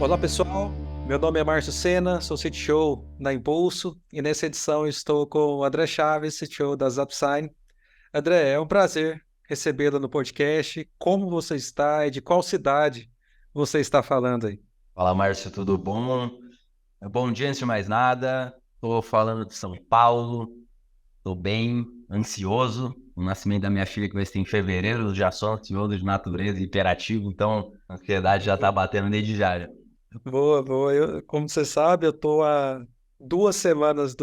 Olá pessoal, meu nome é Márcio Sena, sou CTO na Impulso e nessa edição estou com o André Chaves, CTO da Zapsign. André, é um prazer recebê-lo no podcast. Como você está e de qual cidade você está falando aí? Fala, Márcio, tudo bom? Bom dia, antes de mais nada. Tô falando de São Paulo, tô bem ansioso. O nascimento da minha filha que vai ser em fevereiro, eu já sou ansioso de natureza e hiperativo, então a ansiedade já tá batendo desde já. Boa, boa. Como você sabe, eu estou há 2 semanas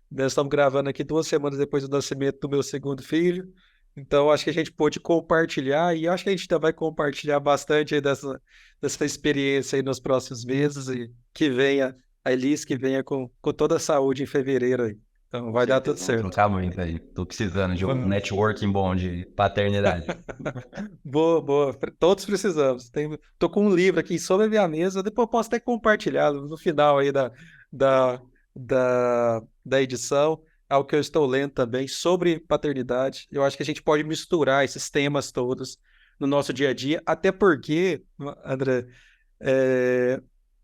Nós estamos gravando aqui 2 semanas depois do nascimento do meu segundo filho. Então, acho que a gente pôde compartilhar e acho que a gente ainda vai compartilhar bastante aí dessa experiência aí nos próximos meses e que venha a Elis, que venha com toda a saúde em fevereiro aí. Então, Com vai dar tudo certeza, vamos certo. trocar muito aí. Tô precisando de um Vamos. networking bom de paternidade. Boa, boa. Todos precisamos. Tô com um livro aqui sobre a minha mesa, depois eu posso até compartilhá-lo no final aí da, da edição. Algo que eu estou lendo também sobre paternidade. Eu acho que a gente pode misturar esses temas todos no nosso dia a dia, até porque, André, é,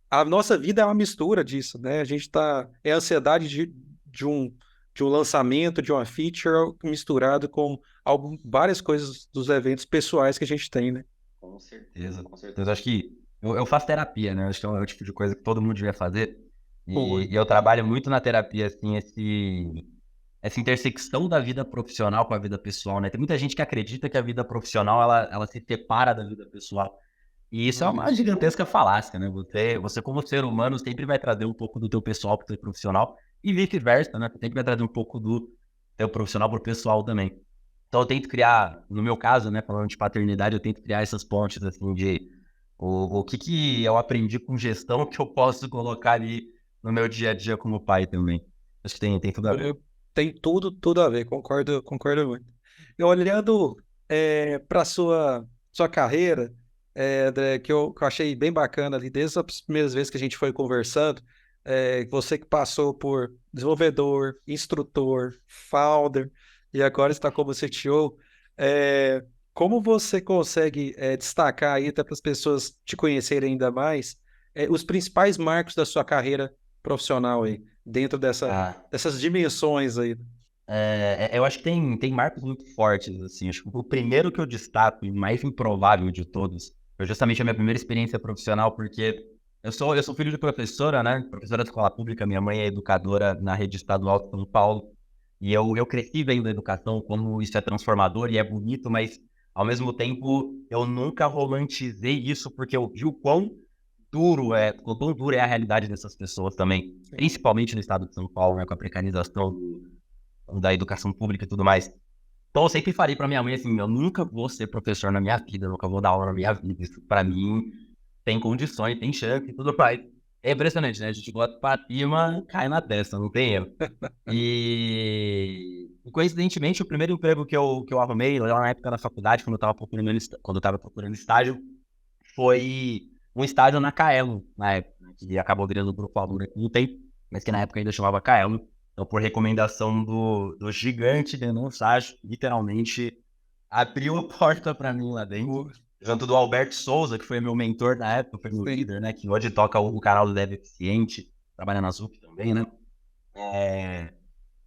a nossa vida é uma mistura disso, né? A gente tá. É a ansiedade de um, de um lançamento, de uma feature, misturado com várias coisas dos eventos pessoais que a gente tem, né? Com certeza, com certeza. Acho que eu faço terapia, né? Acho que é o tipo de coisa que todo mundo devia fazer. Boa. E eu trabalho muito na terapia, assim, essa intersecção da vida profissional com a vida pessoal, né? Tem muita gente que acredita que a vida profissional, ela se separa da vida pessoal. E isso é uma Isso. gigantesca falácia, né? Você como ser humano, sempre vai trazer um pouco do teu pessoal pro teu profissional e vice-versa, né? Você sempre vai trazer um pouco do teu profissional pro pessoal também. Então eu tento criar, no meu caso, né, falando de paternidade, eu tento criar essas pontes, assim, de o que eu aprendi com gestão que eu posso colocar ali no meu dia a dia como pai também. Acho que tem tudo a ver. Tem tudo a ver, concordo muito. E olhando para sua carreira, André, que eu achei bem bacana ali, desde as primeiras vezes que a gente foi conversando, você que passou por desenvolvedor, instrutor, founder, e agora está como CTO, como você consegue destacar aí, até para as pessoas te conhecerem ainda mais, os principais marcos da sua carreira profissional aí, dentro Ah, dessas dimensões aí? eu acho que tem marcos muito fortes, assim. Acho que o primeiro que eu destaco, e mais improvável de todos, foi justamente a minha primeira experiência profissional, porque eu sou filho de professora, né? Professora de escola pública, minha mãe é educadora na rede estadual de São Paulo, e eu cresci vendo a educação, como isso é transformador e é bonito, mas, ao mesmo tempo, eu nunca romantizei isso, porque eu vi o quão duro é a realidade dessas pessoas também, Sim. principalmente no estado de São Paulo, né? Com a precarização da educação pública e tudo mais. Então eu sempre falei pra minha mãe assim, eu nunca vou ser professor na minha vida, eu nunca vou dar aula na minha vida. Isso pra mim tem condições, tem chance e tudo mais. É impressionante, né? A gente bota pra cima, cai na testa, não tem erro. E coincidentemente, o primeiro emprego que eu arrumei lá na época da faculdade, quando eu tava procurando estágio, foi um estágio na Kaelo, na época, né, que acabou virando o Grupo Alura com o tempo, mas que na época ainda chamava Kaelo. Então, por recomendação do gigante Renan Sage, literalmente abriu a porta para mim lá dentro. O- Junto do Alberto Souza, que foi meu mentor na época, foi meu Sim. líder, né? Que hoje toca o canal do Dev Eficiente, trabalha na ZUP também, né? É,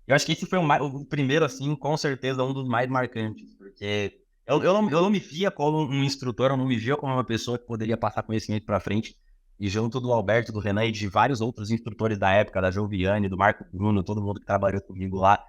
eu acho que esse foi o primeiro, assim, com certeza, um dos mais marcantes, porque eu não me via como um instrutor, eu não me via como uma pessoa que poderia passar conhecimento para frente. E junto do Alberto, do Renan e de vários outros instrutores da época, da Joviane, do Marco Bruno, todo mundo que trabalhou comigo lá,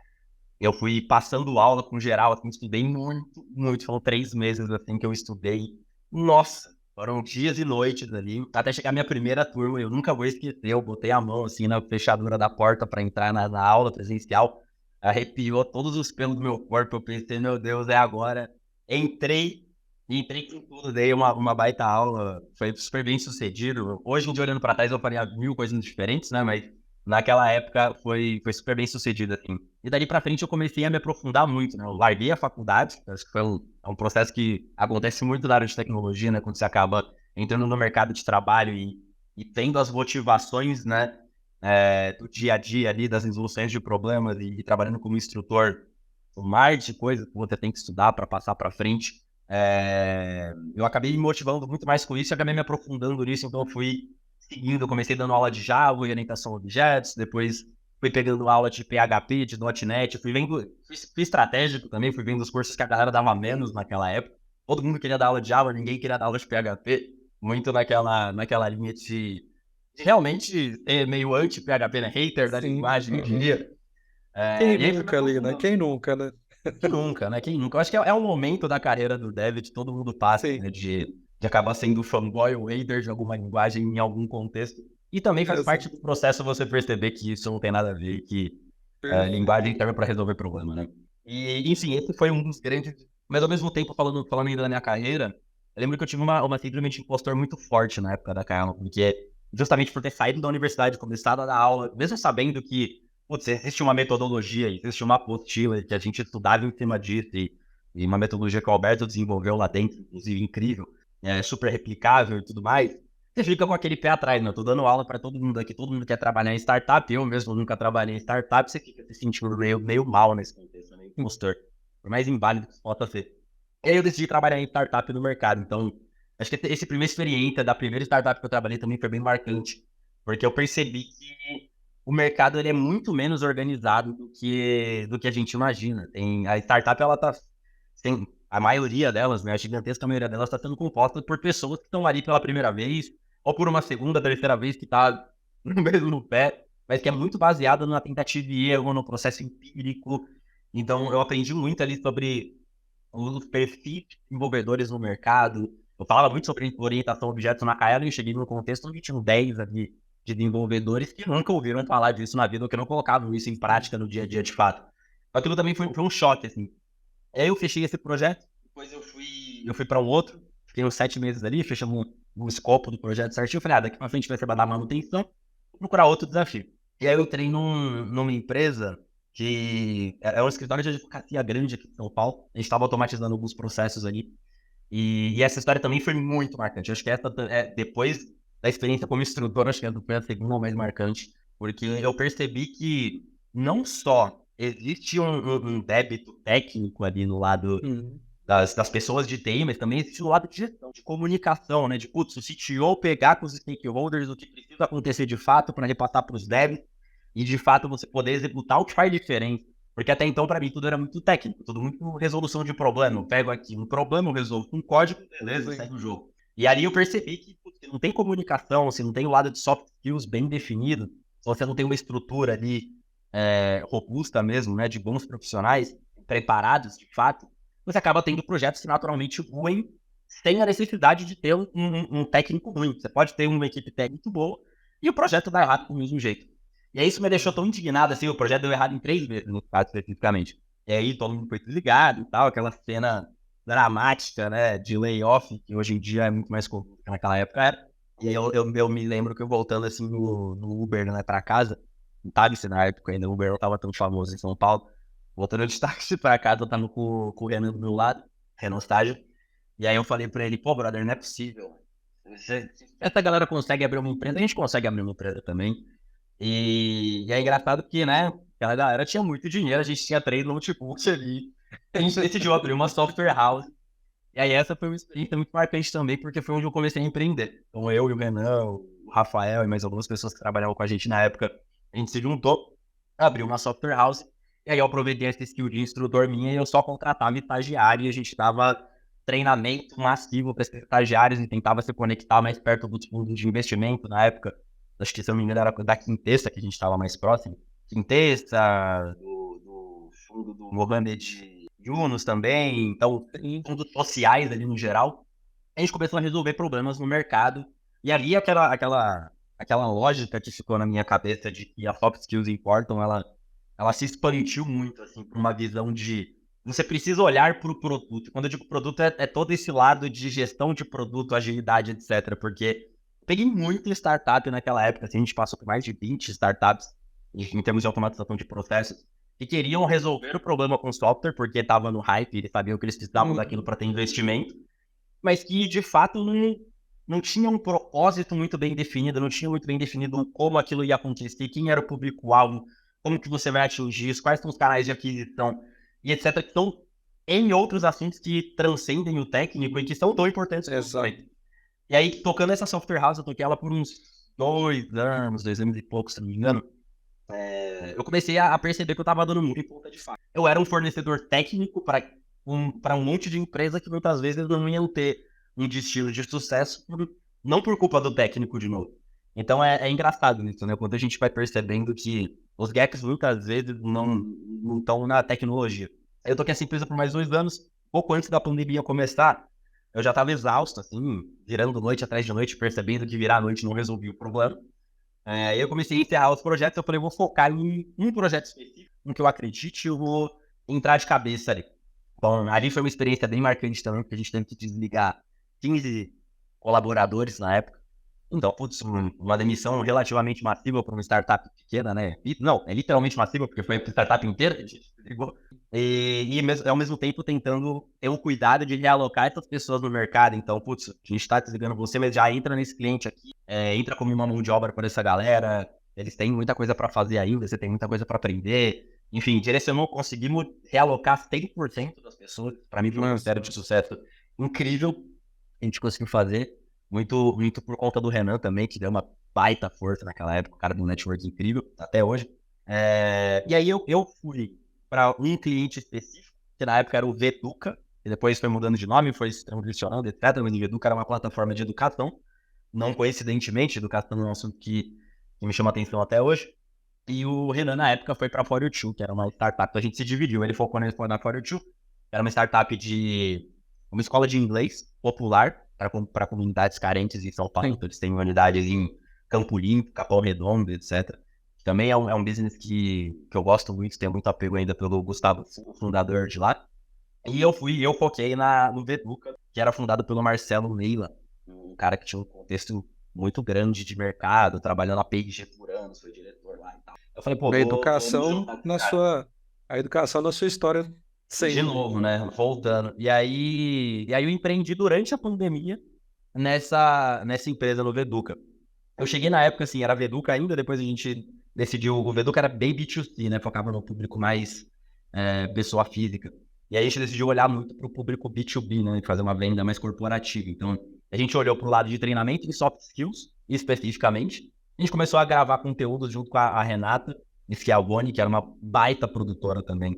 eu fui passando aula com geral, assim, estudei muito, muito, foram 3 meses, assim, que eu estudei. Nossa, foram dias e noites ali, até chegar a minha primeira turma, eu nunca vou esquecer, eu botei a mão, assim, na fechadura da porta para entrar na aula presencial, arrepiou todos os pelos do meu corpo, eu pensei, meu Deus, é agora. Entrei, entrei com tudo, dei uma baita aula, foi super bem sucedido. Hoje em dia, olhando para trás, eu faria mil coisas diferentes, né, mas naquela época foi super bem sucedido, assim. E dali pra frente eu comecei a me aprofundar muito, né? Eu larguei a faculdade, acho que é um processo que acontece muito na área de tecnologia, né? Quando você acaba entrando no mercado de trabalho e tendo as motivações, né? Do dia a dia ali, das resoluções de problemas e trabalhando como instrutor, um mar de coisas que você tem que estudar para passar para frente. Eu acabei me motivando muito mais com isso e acabei me aprofundando nisso, então eu fui seguindo, eu comecei dando aula de Java e orientação a objetos, depois fui pegando aula de PHP, de .NET, fui estratégico também, fui vendo os cursos que a galera dava menos naquela época. Todo mundo queria dar aula de Java, ninguém queria dar aula de PHP, muito naquela linha de realmente ser meio anti-PHP, né? Hater da Sim. linguagem, eu diria. Quem E aí foi me nunca ali, né? aprofundando. Quem nunca, né? Quem nunca, né? Quem nunca? Eu acho que é um momento da carreira do dev que todo mundo passa, Sim, né? De acabar sendo fanboy ou hater de alguma linguagem em algum contexto. E também faz essa, parte do processo você perceber que isso não tem nada a ver, que perfeito. linguagem serve para resolver problema, né? E, enfim, esse foi um dos grandes... Mas, ao mesmo tempo, falando ainda da minha carreira, eu lembro que eu tive uma síndrome de impostor muito forte na época da Kaelon, porque justamente por ter saído da universidade, começado a dar aula, mesmo sabendo que, putz, existe uma metodologia, existe uma apostila que a gente estudava em cima disso, e uma metodologia que o Alberto desenvolveu lá dentro, inclusive incrível, super replicável e tudo mais, você fica com aquele pé atrás, né? Eu tô dando aula para todo mundo aqui, todo mundo quer trabalhar em startup, eu mesmo nunca trabalhei em startup, você fica se sentindo meio mal nesse contexto, meio impostor, por mais inválido que isso possa ser. E aí eu decidi trabalhar em startup no mercado, então acho que esse primeira experiência da primeira startup que eu trabalhei também foi bem marcante, porque eu percebi que o mercado ele é muito menos organizado do que a gente imagina. A startup, ela tá, tem, a maioria delas, né, a gigantesca maioria delas está sendo composta por pessoas que estão ali pela primeira vez, ou por uma segunda, terceira vez que está no mesmo pé, mas que é muito baseada na tentativa e erro, no processo empírico. Então, eu aprendi muito ali sobre os perfis de desenvolvedores no mercado. Eu falava muito sobre orientação a objetos na Kaelon e cheguei num contexto onde tinham 10 ali de desenvolvedores que nunca ouviram falar disso na vida, ou que não colocavam isso em prática no dia a dia de fato. Aquilo também foi um choque, assim. Aí eu fechei esse projeto, depois eu fui para um outro, fiquei uns 7 meses ali, fechamos um escopo do projeto certinho. Eu falei, daqui pra frente vai ser da manutenção, vou procurar outro desafio. E aí eu entrei numa empresa que é um escritório de advocacia grande aqui em São Paulo. A gente estava automatizando alguns processos ali. E essa história também foi muito marcante. Acho que depois da experiência como instrutor, acho que essa foi a segunda mais marcante, porque eu percebi que não só existe um débito técnico ali no lado Uhum. das pessoas de TI, mas também existe no lado de gestão, de comunicação, né? De, putz, o CTO pegar com os stakeholders o que precisa acontecer de fato para repassar para os devs e, de fato, você poder executar o que faz diferença. Porque até então, para mim, tudo era muito técnico, tudo muito resolução de problema. Eu pego aqui um problema, eu resolvo com código, beleza, segue o jogo. E ali eu percebi que, putz, se não tem comunicação, se não tem o lado de soft skills bem definido, se você não tem uma estrutura ali robusta mesmo, né, de bons profissionais preparados, de fato, você acaba tendo projetos que naturalmente ruem sem a necessidade de ter um técnico ruim. Você pode ter uma equipe técnica muito boa e o projeto vai errado do mesmo jeito. E aí isso me deixou tão indignado, assim, o projeto deu errado em 3 vezes, no caso especificamente. E aí todo mundo foi desligado e tal, aquela cena dramática, né, de layoff, que hoje em dia é muito mais comum que naquela época era. E aí eu me lembro que eu voltando, assim, no Uber, né, pra casa, não sabe se na época ainda o Uber não tava tão famoso em São Paulo, voltando de táxi pra casa, eu tava com o Renan do meu lado, Renan estágio, e aí eu falei pra ele, pô, brother, não é possível. Se essa galera consegue abrir uma empresa, a gente consegue abrir uma empresa também. E é engraçado que, né, aquela galera tinha muito dinheiro, a gente tinha 3 notebooks ali. A gente decidiu abrir uma software house. E aí essa foi uma experiência muito marcante também, porque foi onde eu comecei a empreender. Então eu e o Renan, o Rafael e mais algumas pessoas que trabalhavam com a gente na época, a gente se juntou, abriu uma software house. E aí eu aproveitei essa skill de instrutor minha e eu só contratava estagiário e a gente dava treinamento massivo para esses estagiários e tentava se conectar mais perto dos fundos de investimento na época. Acho que, se eu não me engano, era da Quintessa que a gente estava mais próximo. Quintessa, do fundo do Mohamed Yunus também, então, Sim. fundos sociais ali no geral. A gente começou a resolver problemas no mercado. E ali aquela lógica que ficou na minha cabeça de que as soft skills importam, ela se expandiu muito, assim, para uma visão de você precisa olhar para o produto. Quando eu digo produto, é todo esse lado de gestão de produto, agilidade, etc. Porque peguei muito startup naquela época, assim, a gente passou por mais de 20 startups em termos de automatização de processos, que queriam resolver o problema com software, porque estava no hype, eles sabiam que eles precisavam daquilo para ter investimento, mas que, de fato, não tinha um propósito muito bem definido, não tinha muito bem definido como aquilo ia acontecer, quem era o público-alvo, como que você vai atingir isso, quais são os canais de aquisição, e etc., que são em outros assuntos que transcendem o técnico e que são tão importantes quanto Exato. também. E aí, tocando essa software house, eu toquei ela por uns dois anos e pouco, se não me engano, eu comecei a perceber que eu tava dando muito em ponta de faca. Eu era um fornecedor técnico para um monte de empresa que muitas vezes não iam ter um destino de sucesso, não por culpa do técnico de novo. Então é engraçado isso, né? Quando a gente vai percebendo que os gaps muitas vezes não estão na tecnologia. Eu toquei essa empresa por mais 2 anos, pouco antes da pandemia começar, eu já estava exausto, assim, virando noite atrás de noite, percebendo que virar a noite não resolvia o problema. Aí eu comecei a encerrar os projetos, eu falei, eu vou focar em um projeto específico, em que eu acredite, eu vou entrar de cabeça ali. Bom, ali foi uma experiência bem marcante também, porque a gente teve que desligar 15 colaboradores na época. Então, putz, uma demissão relativamente massiva para uma startup pequena, né? Não, é literalmente massiva, porque foi a startup inteira que a gente desligou. Ao mesmo tempo tentando ter um cuidado de realocar essas pessoas no mercado. Então, putz, a gente está desligando você, mas já entra nesse cliente aqui, entra como uma mão de obra para essa galera. Eles têm muita coisa para fazer ainda, você tem muita coisa para aprender. Enfim, direcionou, conseguimos realocar 100% das pessoas. Para mim, foi um critério de sucesso incrível que a gente conseguiu fazer. Muito, muito por conta do Renan também, que deu uma baita força naquela época, o cara do network incrível, até hoje. E aí eu fui para um cliente específico, que na época era o Veduca, e depois foi mudando de nome, foi se transicionando, etc. Mas o Veduca era uma plataforma de educação, não coincidentemente, educação é um assunto que me chama atenção até hoje. E o Renan, na época, foi para a For2, que era uma startup. A gente se dividiu. Ele focou na For2, era uma startup de uma escola de inglês popular para comunidades carentes em São Paulo. Então, eles têm unidades em Campo Limpo, Capão Redondo, etc. Também é um business que eu gosto muito, tenho muito apego ainda pelo Gustavo, o fundador de lá. E eu foquei no Veduca, que era fundado pelo Marcelo Leila, um cara que tinha um contexto muito grande de mercado, trabalhando a P&G por anos, foi diretor lá e tal. Eu falei, pô, A vou me educação juntar com esse na cara. sua, a educação na sua história De sempre. novo, né? Voltando. E aí eu empreendi durante a pandemia nessa empresa no Veduca. Eu cheguei na época, assim, era Veduca ainda, depois a gente decidiu, o Veduca era bem B2C, né? Focava no público mais pessoa física. E aí a gente decidiu olhar muito para o público B2B, né? Fazer uma venda mais corporativa. Então, a gente olhou para o lado de treinamento e soft skills, especificamente. A gente começou a gravar conteúdo junto com a Renata Schiavone, que era uma baita produtora também.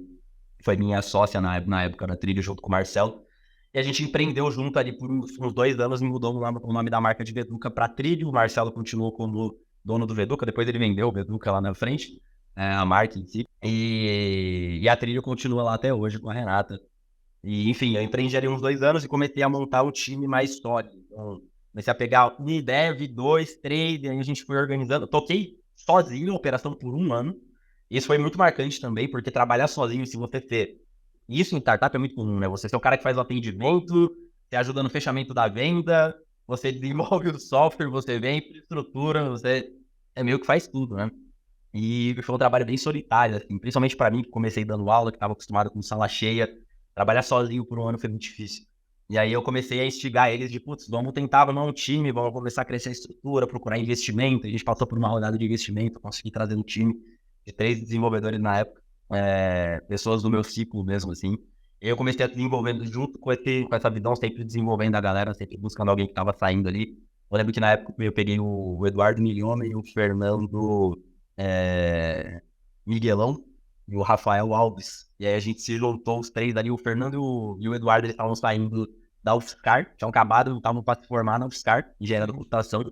Foi minha sócia na época da trilha, junto com o Marcelo. E a gente empreendeu junto ali por uns 2 anos e mudou o nome da marca de Veduca para Trilho. O Marcelo continuou como dono do Veduca, depois ele vendeu o Veduca lá na frente, a marca em si. E a Trilho continua lá até hoje com a Renata. E, enfim, eu empreendi ali uns 2 anos e comecei a montar um time mais sólido. Então, comecei a pegar um dev, dois, três, e aí a gente foi organizando. Toquei sozinho a operação por 1 ano. Isso foi muito marcante também, porque trabalhar sozinho, se você ter isso em startup é muito comum, né? Você é o cara que faz o atendimento, você ajuda no fechamento da venda, você desenvolve o software, você vem infraestrutura, você é meio que faz tudo, né? E foi um trabalho bem solitário, assim, principalmente para mim, que comecei dando aula, que estava acostumado com sala cheia. Trabalhar sozinho por 1 ano foi muito difícil. E aí eu comecei a instigar eles de, putz, vamos tentar arrumar um time, vamos começar a crescer a estrutura, procurar investimento. A gente passou por uma rodada de investimento, consegui trazer um time de 3 desenvolvedores na época, pessoas do meu ciclo mesmo, assim. E eu comecei a desenvolvendo junto com essa visão, sempre desenvolvendo a galera, sempre buscando alguém que estava saindo ali. Eu lembro que na época eu peguei o Eduardo Milioma e o Fernando Miguelão e o Rafael Alves. E aí a gente se juntou os três ali, o Fernando e o Eduardo, eles estavam saindo da UFSCar, tinham acabado, estavam para se formar na UFSCar, engenharia da computação,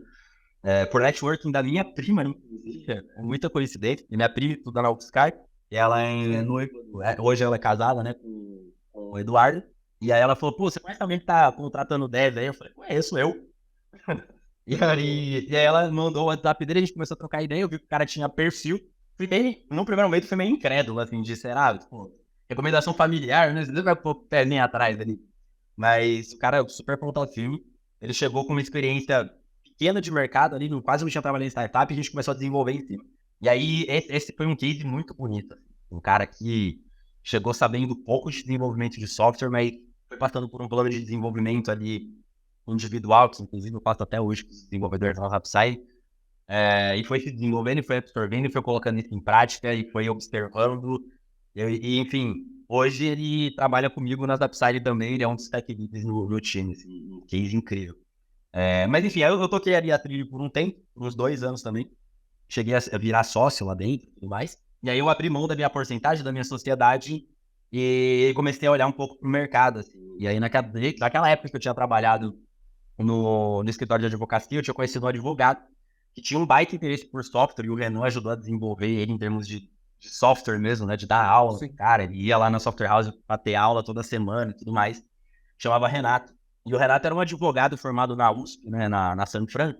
por networking da minha prima, inclusive, é muita coincidência, e minha prima estuda na UFSCar, e ela é noiva, hoje ela é casada, né, com o Eduardo, e aí ela falou, pô, você conhece alguém que tá contratando dev aí? Eu falei, conheço eu. E aí ela mandou o WhatsApp dele, a gente começou a trocar ideia, eu vi que o cara tinha perfil. No primeiro momento, fui meio incrédulo, assim, de será, pô, recomendação familiar, né? Você vai pôr o pezinho atrás ali. Mas o cara é super pronto ao filme. Ele chegou com uma experiência pequena de mercado ali, quase não tinha trabalhado em startup, e a gente começou a desenvolver em cima. E aí, esse foi um case muito bonito. Assim. Um cara que chegou sabendo pouco de desenvolvimento de software, mas foi passando por um plano de desenvolvimento ali individual, que inclusive eu faço até hoje com os desenvolvedores da Rapsai, e foi se desenvolvendo, e foi absorvendo, e foi colocando isso em prática, e foi observando, enfim, hoje ele trabalha comigo nas Upside também, ele é um dos tech leads no time, assim, um case incrível. Mas enfim, eu toquei ali a trilha por um tempo, por uns 2 anos também. Cheguei a virar sócio lá dentro e tudo mais. E aí eu abri mão da minha porcentagem, da minha sociedade, e comecei a olhar um pouco pro mercado, assim. E aí naquela época que eu tinha trabalhado no escritório de advocacia, eu tinha conhecido um advogado que tinha um baita interesse por software, e o Renan ajudou a desenvolver ele em termos de software mesmo, né? De dar aula. Sim. Cara, ele ia lá na Software House pra ter aula toda semana e tudo mais. Chamava Renato. E o Renato era um advogado formado na USP, né? Na San Fran,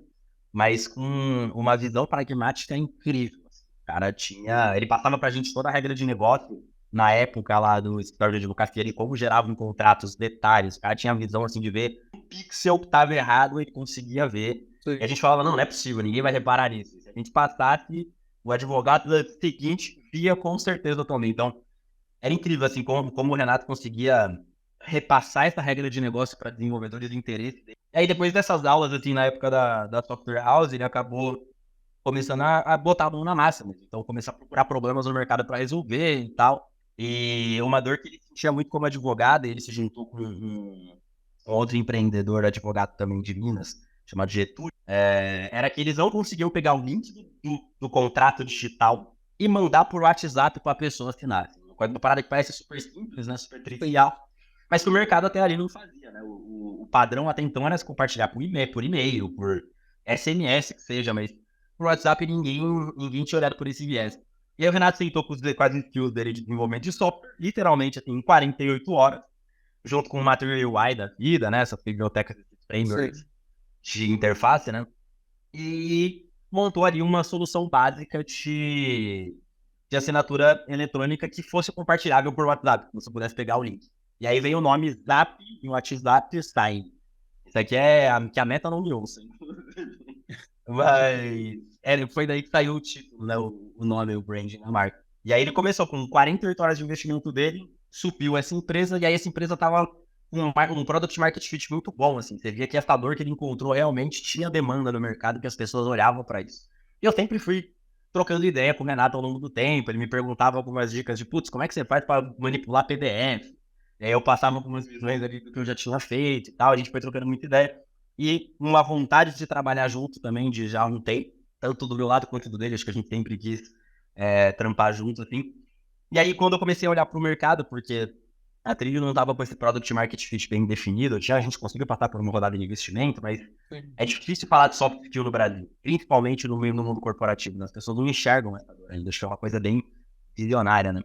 mas com uma visão pragmática incrível. O cara tinha. Ele passava pra gente toda a regra de negócio na época lá do escritório de advocacia, ele como gerava um contrato, os detalhes. O cara tinha a visão assim de ver um pixel que estava errado, ele conseguia ver. Sim. E a gente falava, não é possível, ninguém vai reparar nisso. Se a gente passasse, o advogado seguinte via com certeza também. Então, era incrível, assim, como o Renato conseguia repassar essa regra de negócio para desenvolvedores de interesse. E aí, depois dessas aulas, assim, na época da Software House, ele acabou começando a botar a mão na massa mesmo. Então, começar a procurar problemas no mercado para resolver e tal. E uma dor que ele sentia muito como advogado, ele se juntou com um outro empreendedor, advogado também de Minas, chamado Getúlio, era que eles não conseguiam pegar o link do contrato digital e mandar por WhatsApp para a pessoa assinar. Uma parada que parece super simples, né? Super trivial, mas que o mercado até ali não fazia, né? O padrão até então era se compartilhar por e-mail, por SMS, que seja, mas por WhatsApp ninguém tinha olhado por esse viés. E aí o Renato sentou com as skills dele de desenvolvimento de software, literalmente assim, em 48 horas, junto com o Material UI da vida, né? Essas bibliotecas, esses frameworks Sim. de interface, né? E montou ali uma solução básica de assinatura eletrônica que fosse compartilhável por WhatsApp, que você pudesse pegar o link. E aí veio o nome Zap e o WhatsApp Sign. Isso aqui que a Meta não me ouça. Mas foi daí que saiu o título, né? O nome, o branding da marca. E aí ele começou com 48 horas de investimento dele, subiu essa empresa, e aí essa empresa tava com um product market fit muito bom, assim. Você via que essa dor que ele encontrou realmente tinha demanda no mercado, que as pessoas olhavam para isso. E eu sempre fui trocando ideia com o Renato ao longo do tempo, ele me perguntava algumas dicas de, putz, como é que você faz para manipular PDF? E aí eu passava algumas visões ali do que eu já tinha feito e tal, a gente foi trocando muita ideia. E uma vontade de trabalhar junto também, de já não ter, tanto do meu lado quanto do dele, acho que a gente sempre quis trampar junto, assim. E aí, quando eu comecei a olhar para o mercado, porque a Trilho não estava com esse product market fit bem definido, a gente conseguiu passar por uma rodada de investimento, mas Sim. é difícil falar de soft skill no Brasil, principalmente no mundo corporativo, né? As pessoas não enxergam essa dor ainda, acho que é uma coisa bem visionária, né?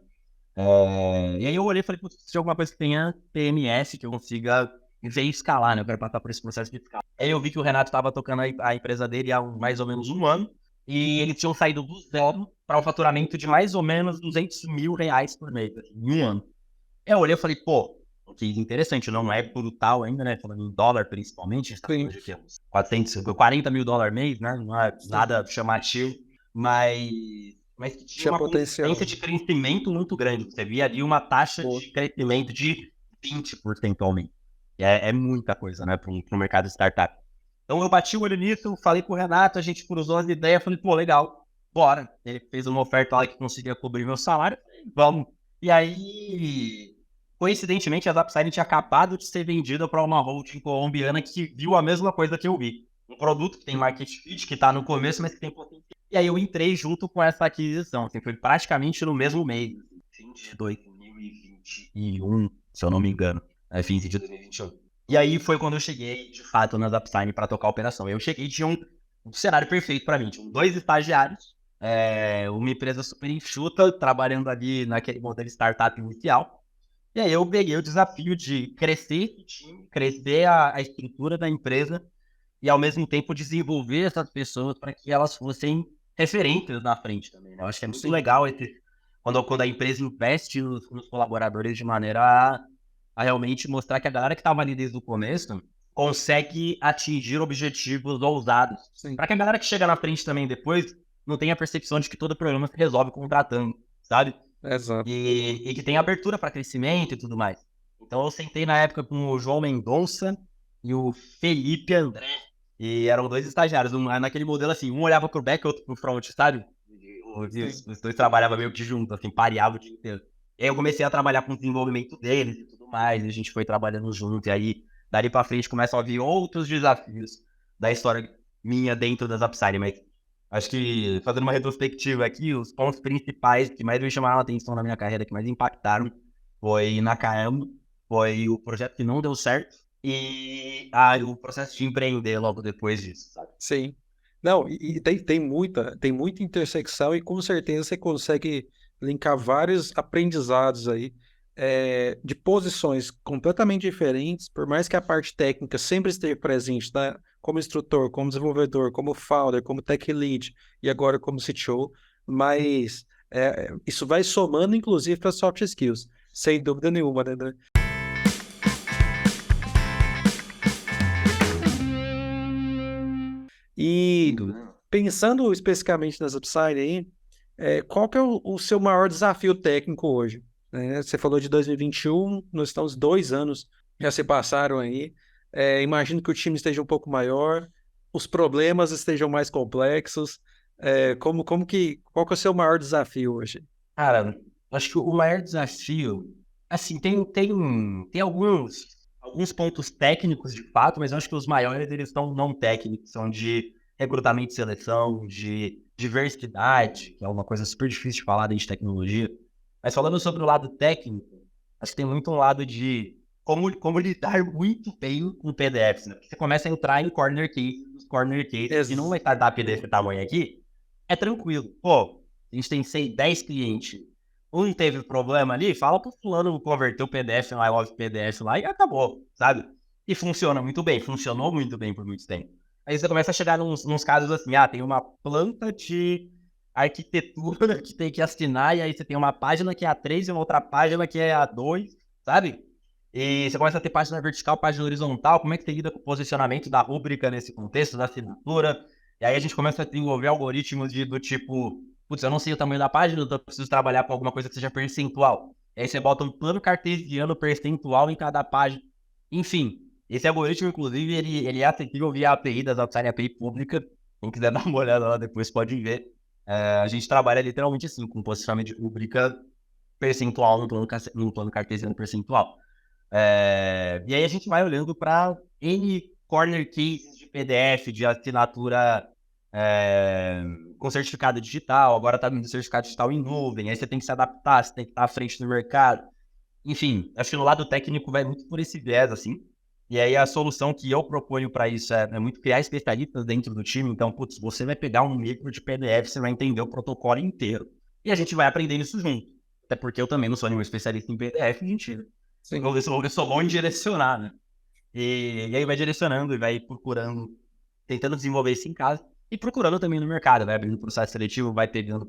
E aí eu olhei e falei, putz, se alguma coisa que tenha PMS, que eu consiga ver escalar, né? Eu quero passar por esse processo de escala. Aí eu vi que o Renato estava tocando a empresa dele há mais ou menos um ano, e eles tinham saído do zero para um faturamento de mais ou menos R$ 200 mil por mês, assim, em um ano. Eu olhei e falei, pô, que interessante, não é brutal ainda, né? Falando em dólar principalmente, a gente tá falando de quê? Uns 40 mil dólares mês, né? Não é nada chamativo, mas que tinha Tinha uma potencial. consistência de crescimento muito grande. Você via ali uma taxa de crescimento de 20% ao mês. E é muita coisa, né, para o mercado de startup. Então eu bati o olho nisso, falei com o Renato, a gente cruzou as ideias, falei, pô, legal, bora. Ele fez uma oferta lá que conseguia cobrir meu salário, falei, vamos. E aí, coincidentemente, a Zapsign tinha acabado de ser vendida para uma holding colombiana que viu a mesma coisa que eu vi. Um produto que tem market fit, que está no começo, mas que tem potencial. E aí eu entrei junto com essa aquisição, assim, foi praticamente no mesmo mês, fim de 2021, se eu não me engano, fim de 2021. E aí foi quando eu cheguei, de fato, na Zapsign para tocar a operação. Eu cheguei de um cenário perfeito para mim, tinha 2 estagiários, uma empresa super enxuta, trabalhando ali naquele modelo startup inicial. E aí eu peguei o desafio de crescer esse time, crescer a estrutura da empresa e, ao mesmo tempo, desenvolver essas pessoas para que elas fossem referentes na frente também, né? Eu acho que é muito legal quando a empresa investe nos colaboradores de maneira a realmente mostrar que a galera que estava ali desde o começo consegue atingir objetivos ousados. Para que a galera que chega na frente também depois não tenha a percepção de que todo problema se resolve contratando, sabe? Exato. E que tem abertura para crescimento e tudo mais. Então eu sentei na época com o João Mendonça e o Felipe André. E eram 2 estagiários, naquele modelo assim, um olhava pro back e outro pro front, sabe? Os 2 trabalhavam meio que junto, assim, pareavam o dia inteiro. E aí eu comecei a trabalhar com o desenvolvimento deles e tudo mais, e a gente foi trabalhando junto, e aí, dali pra frente, começam a vir outros desafios. da história minha dentro das upside, mas acho que fazendo uma retrospectiva aqui, os pontos principais que mais me chamaram a atenção na minha carreira, que mais impactaram, foi na KM, foi o projeto que não deu certo e o processo de empreender logo depois disso, sabe? Sim. Não, e tem muita intersecção e com certeza você consegue linkar vários aprendizados aí de posições completamente diferentes, por mais que a parte técnica sempre esteja presente, tá? Como instrutor, como desenvolvedor, como founder, como tech lead e agora como CTO, mas isso vai somando inclusive para soft skills, sem dúvida nenhuma, né? Sem E dúvida. pensando especificamente nas upside aí, qual que é o seu maior desafio técnico hoje? Né? Você falou de 2021, nós estamos 2 anos já se passaram aí. Imagino que o time esteja um pouco maior, os problemas estejam mais complexos. Qual que é o seu maior desafio hoje? Cara, acho que o maior desafio, assim, tem alguns pontos técnicos de fato, mas eu acho que os maiores eles são não técnicos, são de recrutamento e seleção, de diversidade, que é uma coisa super difícil de falar dentro de tecnologia. Mas falando sobre o lado técnico, acho que tem muito um lado de como lidar muito bem com PDFs, né? Porque você começa a entrar em corner cases, e numa Ex- startup desse tamanho aqui, é tranquilo. Pô, a gente tem 10 clientes. Um teve problema ali, fala pro fulano converter o PDF no I Love PDF lá e acabou, sabe? E funciona muito bem, funcionou muito bem por muito tempo. Aí você começa a chegar nos casos assim, tem uma planta de arquitetura que tem que assinar, e aí você tem uma página que é A3 e uma outra página que é A2, sabe? E você começa a ter página vertical, página horizontal, como é que você lida com o posicionamento da rúbrica nesse contexto, da assinatura? E aí a gente começa a desenvolver algoritmos do tipo, putz, eu não sei o tamanho da página, então eu preciso trabalhar com alguma coisa que seja percentual. E aí você bota um plano cartesiano percentual em cada página. Enfim, esse algoritmo, inclusive, ele é acessível via API das Upside API pública. Quem quiser dar uma olhada lá depois pode ver. A gente trabalha literalmente assim, com posicionamento de rúbrica percentual no plano cartesiano percentual. E aí a gente vai olhando para N corner cases de PDF, de assinatura com certificado digital, agora está vindo certificado digital em nuvem, aí você tem que se adaptar, você tem que estar à frente do mercado. Enfim, acho que no lado técnico vai muito por esse viés, assim. E aí a solução que eu proponho para isso é muito criar especialistas dentro do time. Então, putz, você vai pegar um micro de PDF, você vai entender o protocolo inteiro. E a gente vai aprendendo isso junto. Até porque eu também não sou nenhum especialista em PDF, mentira. Sim. Eu sou bom em direcionar, né? E aí vai direcionando e vai procurando, tentando desenvolver isso em casa e procurando também no mercado, vai abrindo processo seletivo, vai pegando,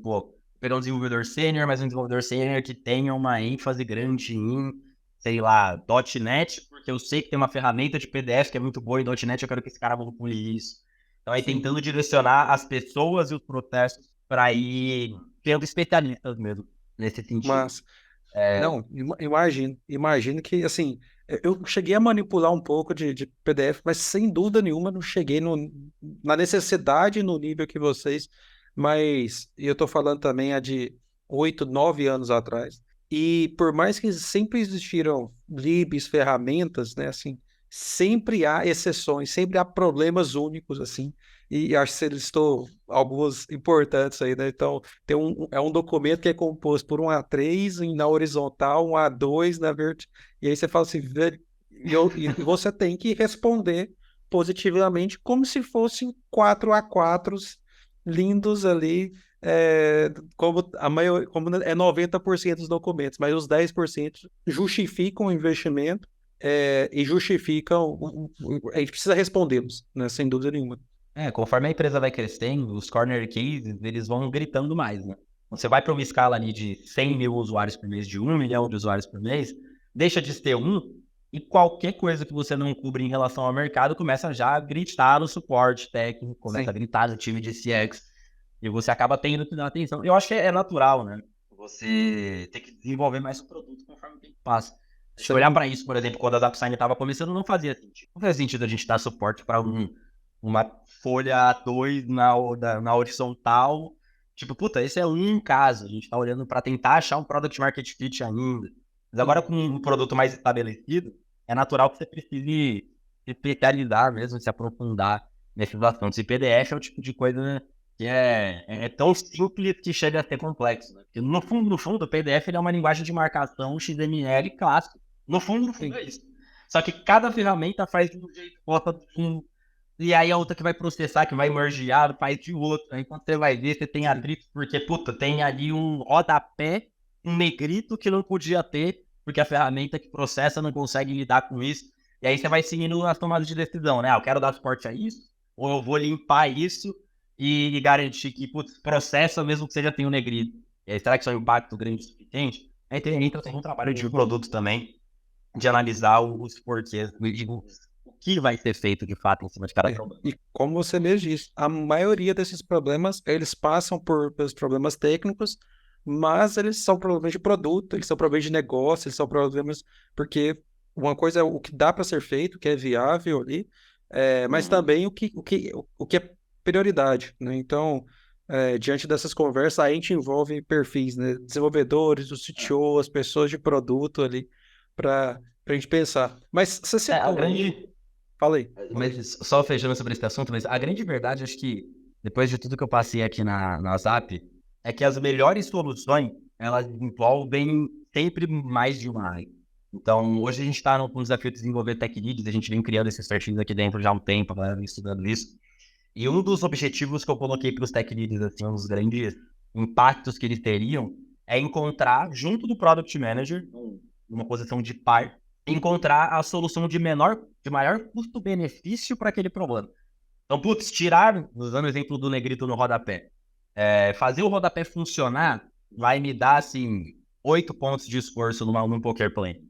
pegar um desenvolvedor sênior, mas um desenvolvedor sênior que tenha uma ênfase grande em, sei lá, .NET, porque eu sei que tem uma ferramenta de PDF que é muito boa em .NET, eu quero que esse cara manipule isso. Então aí Sim. tentando direcionar as pessoas e os processos para ir tendo especialistas mesmo, nesse sentido. Mas não, imagino que, assim, eu cheguei a manipular um pouco de PDF, mas sem dúvida nenhuma não cheguei na necessidade no nível que vocês, mas eu estou falando também há de 8, 9 anos atrás. E por mais que sempre existiram libs, ferramentas, né, assim, sempre há exceções, sempre há problemas únicos, assim, e acho que você listou alguns importantes aí, né? Então, é um documento que é composto por um A3 na horizontal, um A2 na vertical. E aí você fala assim, velho, e você tem que responder positivamente como se fossem 4 A4 lindos ali, como é 90% dos documentos, mas os 10% justificam o investimento e justificam, a gente precisa respondê-los, né? Sem dúvida nenhuma. Conforme a empresa vai crescendo, os corner cases, eles vão gritando mais, né? Você vai para uma escala ali de 100 mil usuários por mês, de 1 milhão de usuários por mês, deixa de ter um, e qualquer coisa que você não cubra em relação ao mercado começa já a gritar no suporte técnico, começa a Sim. gritar no time de CX, e você acaba tendo que dar atenção. Eu acho que é natural, né? Você tem que desenvolver mais o produto conforme o tempo passa. Acho que olhar Sim. para isso, por exemplo, quando a DocSign estava começando, não fazia sentido. Não fazia sentido a gente dar suporte para uma folha A2 na horizontal. Tipo, puta, esse é um caso. A gente tá olhando para tentar achar um product market fit ainda. Mas agora com um produto mais estabelecido, é natural que você precise se especializar mesmo, se aprofundar. nesses assuntos. E PDF é o tipo de coisa que é tão simples que chega a ser complexo, né? Porque no fundo, o PDF ele é uma linguagem de marcação XML clássico. No fundo Sim. é isso. Só que cada ferramenta faz de um jeito, bota de um. E aí a outra que vai processar, que vai mergear, faz de outro. Aí quando você vai ver, você tem atrito, porque, puta, tem ali um rodapé, um negrito que não podia ter, porque a ferramenta que processa não consegue lidar com isso. E aí você vai seguindo as tomadas de decisão, né? Eu quero dar suporte a isso, ou eu vou limpar isso e garantir que, putz, processa mesmo que você já tenha um negrito. E aí, será que isso é um impacto grande o suficiente? Aí entra um trabalho de produto também, de analisar os porquês, o que vai ser feito de fato em cima de cada problema. E como você mesmo disse, a maioria desses problemas, eles passam pelos problemas técnicos, mas eles são problemas de produto, eles são problemas de negócio, eles são problemas porque uma coisa é o que dá para ser feito, o que é viável ali, mas também o que é prioridade, né? Então, diante dessas conversas, a gente envolve perfis, né? Desenvolvedores, o CTO, as pessoas de produto ali, para a gente pensar. Mas você A citou aí, grande. fala aí. Mas só fechando sobre esse assunto, mas a grande verdade, acho que depois de tudo que eu passei aqui na Zap, é que as melhores soluções, elas envolvem sempre mais de uma área. Então, hoje a gente está no desafio de desenvolver tech leads, a gente vem criando esses perfis aqui dentro já há um tempo, a galera vem estudando isso. E um dos objetivos que eu coloquei para os tech leads, assim, um dos grandes impactos que eles teriam, é encontrar, junto do Product Manager, numa posição de par, encontrar a solução de maior custo-benefício para aquele problema. Então, putz, tirar, usando o exemplo do negrito no rodapé, fazer o rodapé funcionar vai me dar, assim, 8 pontos de esforço num poker plane.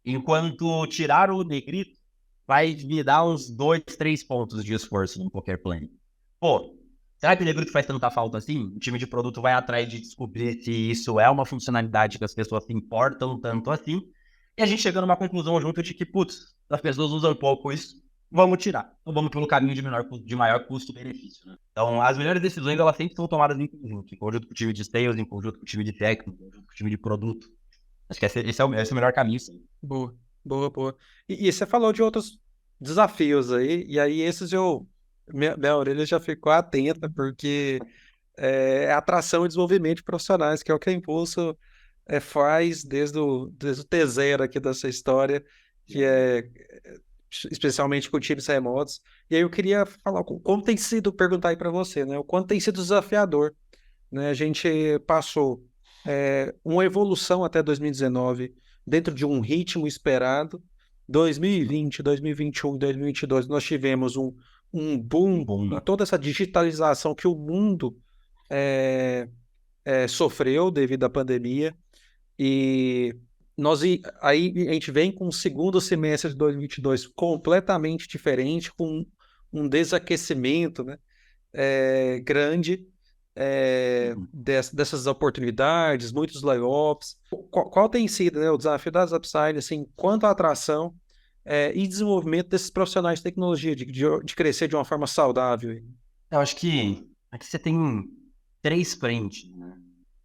Enquanto tirar o negrito vai me dar uns 2, 3 pontos de esforço no poker plane. Pô, será que o negrito faz tanta falta assim? O time de produto vai atrás de descobrir se isso é uma funcionalidade que as pessoas se importam tanto assim. E a gente chega numa conclusão junto de que, putz, as pessoas usam pouco isso, vamos tirar. Então vamos pelo caminho de maior custo-benefício, né? Então, as melhores decisões, elas sempre são tomadas em conjunto com o time de sales, em conjunto com o time de técnico, em conjunto com o time de produto. Acho que esse é o melhor caminho, sim. Boa, boa, boa. E você falou de outros desafios aí, e aí esses minha orelha já ficou atenta, porque é atração e desenvolvimento de profissionais, que é o que a Impulso faz desde o T0 aqui dessa história, que é especialmente com times remotos. E aí eu queria falar como tem sido, perguntar aí para você, né? O quanto tem sido desafiador, né? A gente passou uma evolução até 2019 dentro de um ritmo esperado. 2020, 2021 e 2022 nós tivemos um boom Bom, em né? toda essa digitalização que o mundo sofreu devido à pandemia. E aí a gente vem com o segundo semestre de 2022 completamente diferente, com um desaquecimento, né? Grande dessas oportunidades, muitos layoffs. Qual tem sido, né, o desafio das Upside, assim, quanto à atração e desenvolvimento desses profissionais de tecnologia, de crescer de uma forma saudável? Eu acho que aqui você tem 3 frentes, né?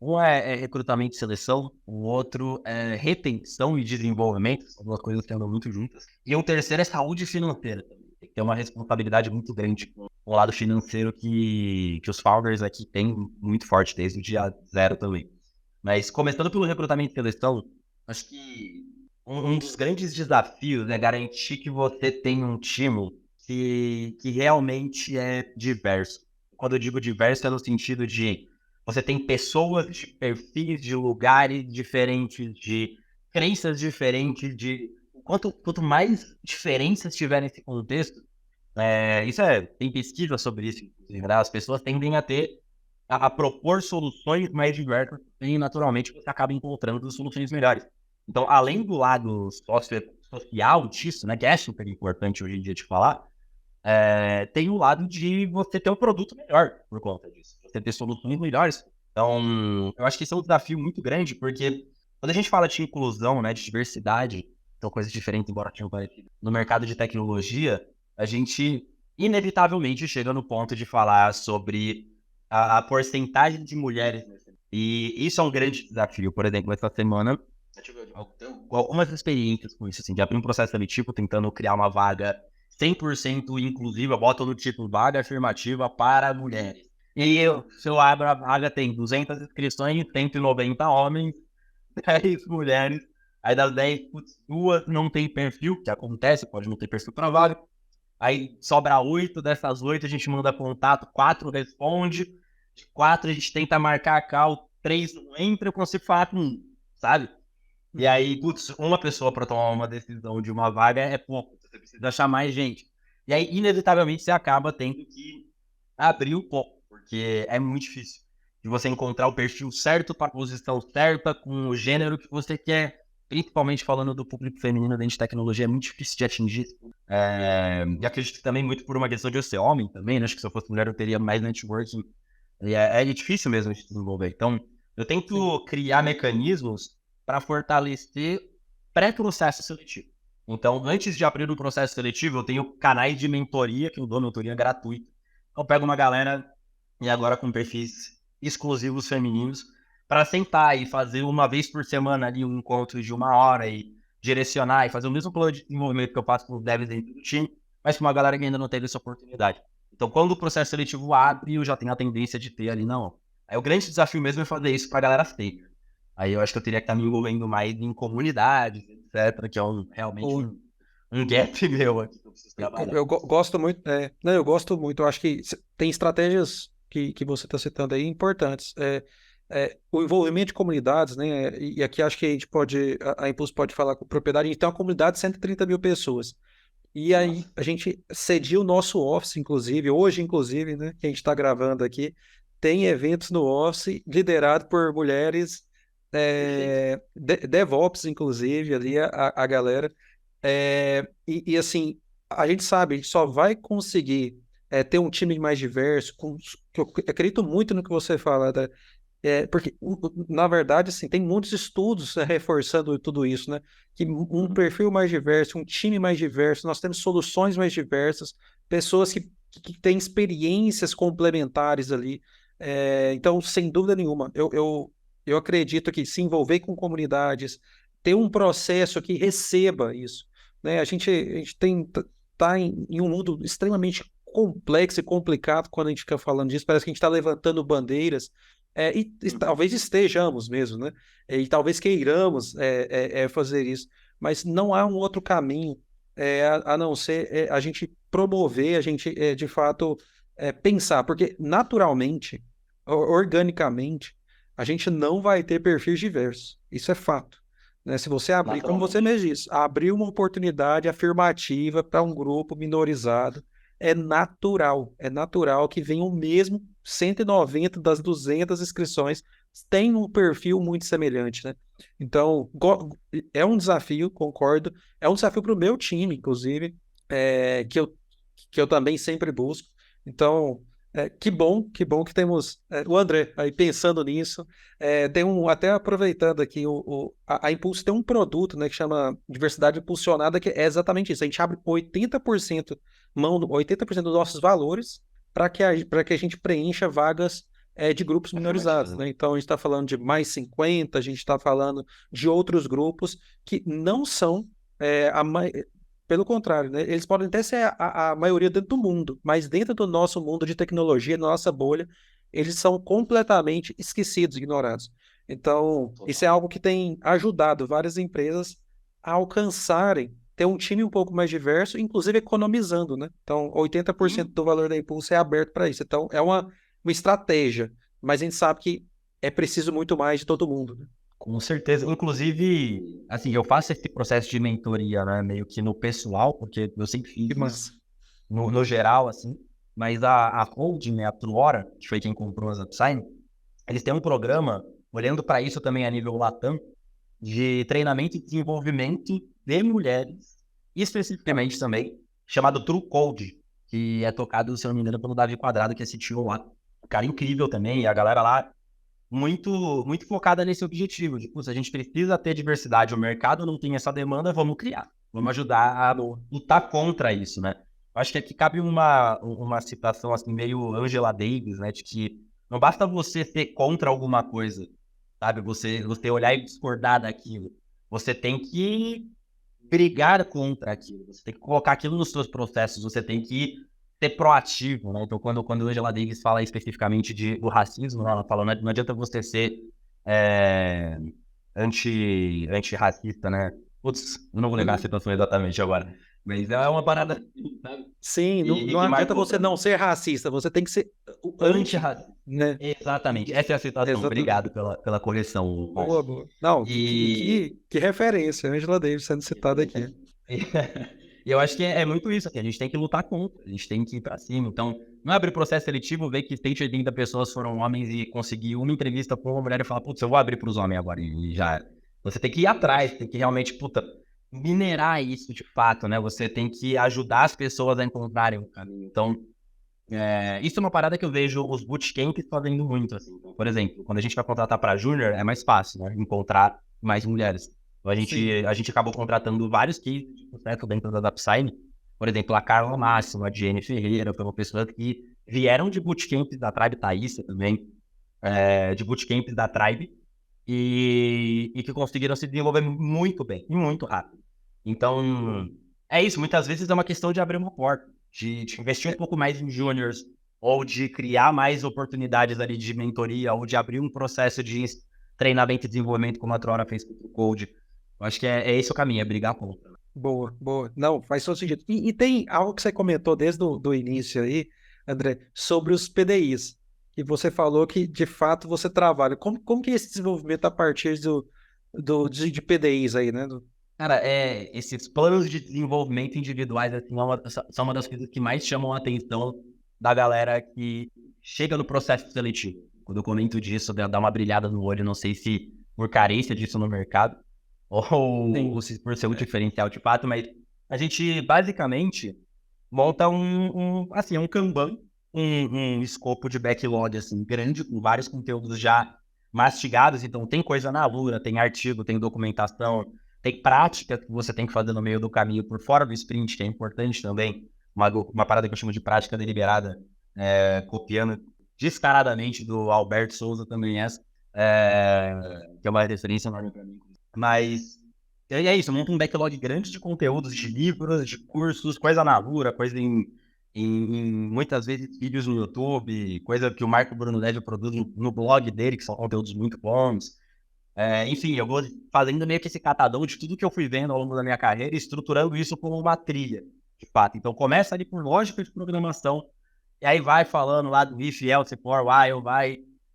Um é recrutamento e seleção, o outro é retenção e desenvolvimento, são duas coisas que andam muito juntas. E o terceiro é saúde financeira também. Tem que ter uma responsabilidade muito grande com o lado financeiro que os founders aqui têm muito forte desde o dia zero também. Mas começando pelo recrutamento e seleção, acho que um dos grandes desafios é garantir que você tenha um time que realmente é diverso. Quando eu digo diverso, é no sentido de você tem pessoas de perfis, de lugares diferentes, de crenças diferentes, quanto mais diferenças tiver nesse contexto, tem pesquisa sobre isso, inclusive, né? As pessoas tendem a propor soluções mais diversas e, naturalmente, você acaba encontrando soluções melhores. Então, além do lado social disso, né, que é super importante hoje em dia de falar, tem o lado de você ter um produto melhor por conta disso, você ter soluções melhores. Então, eu acho que esse é um desafio muito grande, porque quando a gente fala de inclusão, né, de diversidade, são coisas diferentes, embora tenham parecido, no mercado de tecnologia, a gente inevitavelmente chega no ponto de falar sobre a porcentagem de mulheres. E isso é um grande desafio. Por exemplo, essa semana eu tive algumas experiências com isso, assim, de abrir um processo seletivo tentando criar uma vaga 100% inclusiva, eu boto no título vaga afirmativa para mulheres. E aí, se eu abro a vaga, tem 200 inscrições, 190 homens, 10 mulheres. Aí das 10, putz, 2 não tem perfil, que acontece, pode não ter perfil para vaga. Aí sobra 8, dessas 8 a gente manda contato, 4 responde, de 4 a gente tenta marcar a call, 3 não entra, eu consigo falar com 1, sabe? E aí, putz, uma pessoa para tomar uma decisão de uma vaga é pouco, você precisa achar mais gente. E aí, inevitavelmente, você acaba tendo que abrir um pouco, porque é muito difícil de você encontrar o perfil certo para a posição certa, com o gênero que você quer. Principalmente falando do público feminino dentro de tecnologia, é muito difícil de atingir. E acredito que também muito por uma questão de eu ser homem também, né? Acho que se eu fosse mulher eu teria mais networking. E é difícil mesmo de desenvolver. Então, eu tento criar mecanismos para fortalecer pré-processo seletivo. Então, antes de abrir o processo seletivo, eu tenho canais de mentoria, que eu dou mentoria gratuita. Então, eu pego uma galera, e agora com perfis exclusivos femininos, para sentar e fazer uma vez por semana ali um encontro de 1 hora e direcionar e fazer o mesmo plano de desenvolvimento que eu faço com os devs dentro do time, mas com uma galera que ainda não teve essa oportunidade. Então, quando o processo seletivo abre, eu já tenho a tendência de ter ali, não. Aí o grande desafio mesmo é fazer isso para a galera sênior. Aí eu acho que eu teria que estar me envolvendo mais em comunidades, etc., que é realmente um gap meu aqui que eu preciso trabalhar. Gosto muito, não, eu gosto muito, eu acho que tem estratégias que você está citando aí importantes. O envolvimento de comunidades, né? E aqui acho que a gente pode, a Impulso pode falar com propriedade, a gente tem uma comunidade de 130 mil pessoas. E aí Nossa. a gente cedia o nosso office, inclusive, hoje, inclusive, né, que a gente está gravando aqui, tem eventos no office liderado por mulheres, DevOps, inclusive, ali a galera. Assim, a gente sabe, a gente só vai conseguir ter um time mais diverso, que eu acredito muito no que você fala, né? Porque, na verdade, assim, tem muitos estudos, né, reforçando tudo isso, né? Que um perfil mais diverso, um time mais diverso, nós temos soluções mais diversas, pessoas que têm experiências complementares ali. Então, sem dúvida nenhuma, eu acredito que se envolver com comunidades, ter um processo que receba isso, né? A gente tá em um mundo extremamente complexo e complicado quando a gente fica falando disso, parece que a gente está levantando bandeiras, e talvez estejamos mesmo, né? E talvez queiramos fazer isso, mas não há um outro caminho a não ser a gente promover, a gente de fato pensar, porque naturalmente, organicamente, a gente não vai ter perfis diversos. Isso é fato. Né? Se você abrir, como você Naturalmente. mesmo disse, abrir uma oportunidade afirmativa para um grupo minorizado, é natural que venham mesmo 190 das 200 inscrições tem um perfil muito semelhante, né? Então, é um desafio, concordo. É um desafio para o meu time, inclusive, que eu também sempre busco. Então, que bom que temos o André aí pensando nisso. Até aproveitando aqui, a Impulso tem um produto, né, que chama Diversidade Impulsionada, que é exatamente isso. A gente abre 80% 80% dos nossos valores para que a gente preencha vagas de grupos minorizados, Afirmativo. né? Então, a gente está falando de mais 50, a gente está falando de outros grupos que não são pelo contrário, né? Eles podem até ser a maioria dentro do mundo, mas dentro do nosso mundo de tecnologia, nossa bolha, eles são completamente esquecidos, ignorados. Então, isso é Total. algo que tem ajudado várias empresas a alcançarem, ter um time um pouco mais diverso, inclusive economizando, né? Então, 80% Sim. do valor da Impulso é aberto para isso. Então, é uma estratégia, mas a gente sabe que é preciso muito mais de todo mundo, né? Com certeza. Inclusive, assim, eu faço esse processo de mentoria, né, meio que no pessoal, porque eu sempre fiz Que isso massa. no geral, assim. Mas a Holding, né, a Truora, que foi quem comprou as Upsign, eles têm um programa, olhando para isso também a nível Latam, de treinamento e desenvolvimento de mulheres, especificamente também, chamado True Code, que é tocado, se eu não me engano, pelo Davi Quadrado, que é CTO lá. Um cara incrível também, e a galera lá muito, muito focada nesse objetivo, de, se a gente precisa ter diversidade, o mercado não tem essa demanda, vamos criar, vamos ajudar a lutar contra isso, né? Eu acho que aqui cabe uma citação assim, meio Angela Davis, né, de que não basta você ser contra alguma coisa, sabe? Você olhar e discordar daquilo. Você tem que brigar contra aquilo, você tem que colocar aquilo nos seus processos, você tem que ser proativo, né? Então, quando a Angela Davis fala especificamente do racismo, ela fala, não adianta você ser é, antirracista, né? Putz, eu não vou lembrar a situação exatamente agora, mas é uma parada, sabe? Sim, não, E não que adianta marcou você pra mim. não ser racista, você tem que ser o anti, Antirracista. né? Exatamente, essa é a situação. Exatamente. Obrigado pela correção, Boa, Márcio. boa. Não, E, que referência, Angela Davis sendo citada aqui. E eu acho que é muito isso aqui. A gente tem que lutar contra, a gente tem que ir pra cima. Então, não é abrir processo seletivo, ver que 180 pessoas foram homens e conseguir uma entrevista com uma mulher e falar, putz, eu vou abrir pros homens agora. E já. Você tem que ir atrás, tem que realmente, puta, minerar isso de fato, né? Você tem que ajudar as pessoas a encontrarem o caminho. Então, isso é uma parada que eu vejo os bootcamps fazendo muito, assim. Então, por exemplo, quando a gente vai contratar para júnior, é mais fácil, né? Encontrar mais mulheres. Então, Sim. a gente acabou contratando vários cases de sucesso dentro da Upside. Por exemplo, a Carla Máximo, a Jenny Ferreira, foram pessoas que vieram de bootcamps da Tribe, Thaísa também, de bootcamps da Tribe, e que conseguiram se desenvolver muito bem e muito rápido. Então, é isso. Muitas vezes é uma questão de abrir uma porta, de investir um pouco mais em juniors, ou de criar mais oportunidades ali de mentoria, ou de abrir um processo de treinamento e desenvolvimento, como a Trora fez com o Code. Eu acho que é esse o caminho, é brigar contra. Boa, boa. Não, faz todo sentido. E tem algo que você comentou desde o do início aí, André, sobre os PDIs. E você falou que, de fato, você trabalha. Como que é esse desenvolvimento a partir de PDIs aí, né? Cara, esses planos de desenvolvimento individuais assim, são uma das coisas que mais chamam a atenção da galera que chega no processo seletivo. Quando eu comento disso, dá uma brilhada no olho, não sei se por carência disso no mercado, ou Sim. se por ser um diferencial de fato, mas a gente basicamente monta assim, um Kanban, um escopo de backlog assim, grande, com vários conteúdos já mastigados. Então tem coisa na Alura, tem artigo, tem documentação, tem prática que você tem que fazer no meio do caminho por fora do sprint, que é importante também. Uma parada que eu chamo de prática deliberada, copiando descaradamente do Alberto Souza também que é uma referência enorme para mim. Mas é isso, monta um backlog grande de conteúdos, de livros, de cursos, coisa na Alura, coisa em muitas vezes vídeos no YouTube, coisa que o Marco Bruno Leve produz no blog dele, que são conteúdos muito bons. Enfim, eu vou fazendo meio que esse catadão de tudo que eu fui vendo ao longo da minha carreira e estruturando isso como uma trilha, de fato. Então, começa ali por lógica de programação, e aí vai falando lá do if, else, for, while,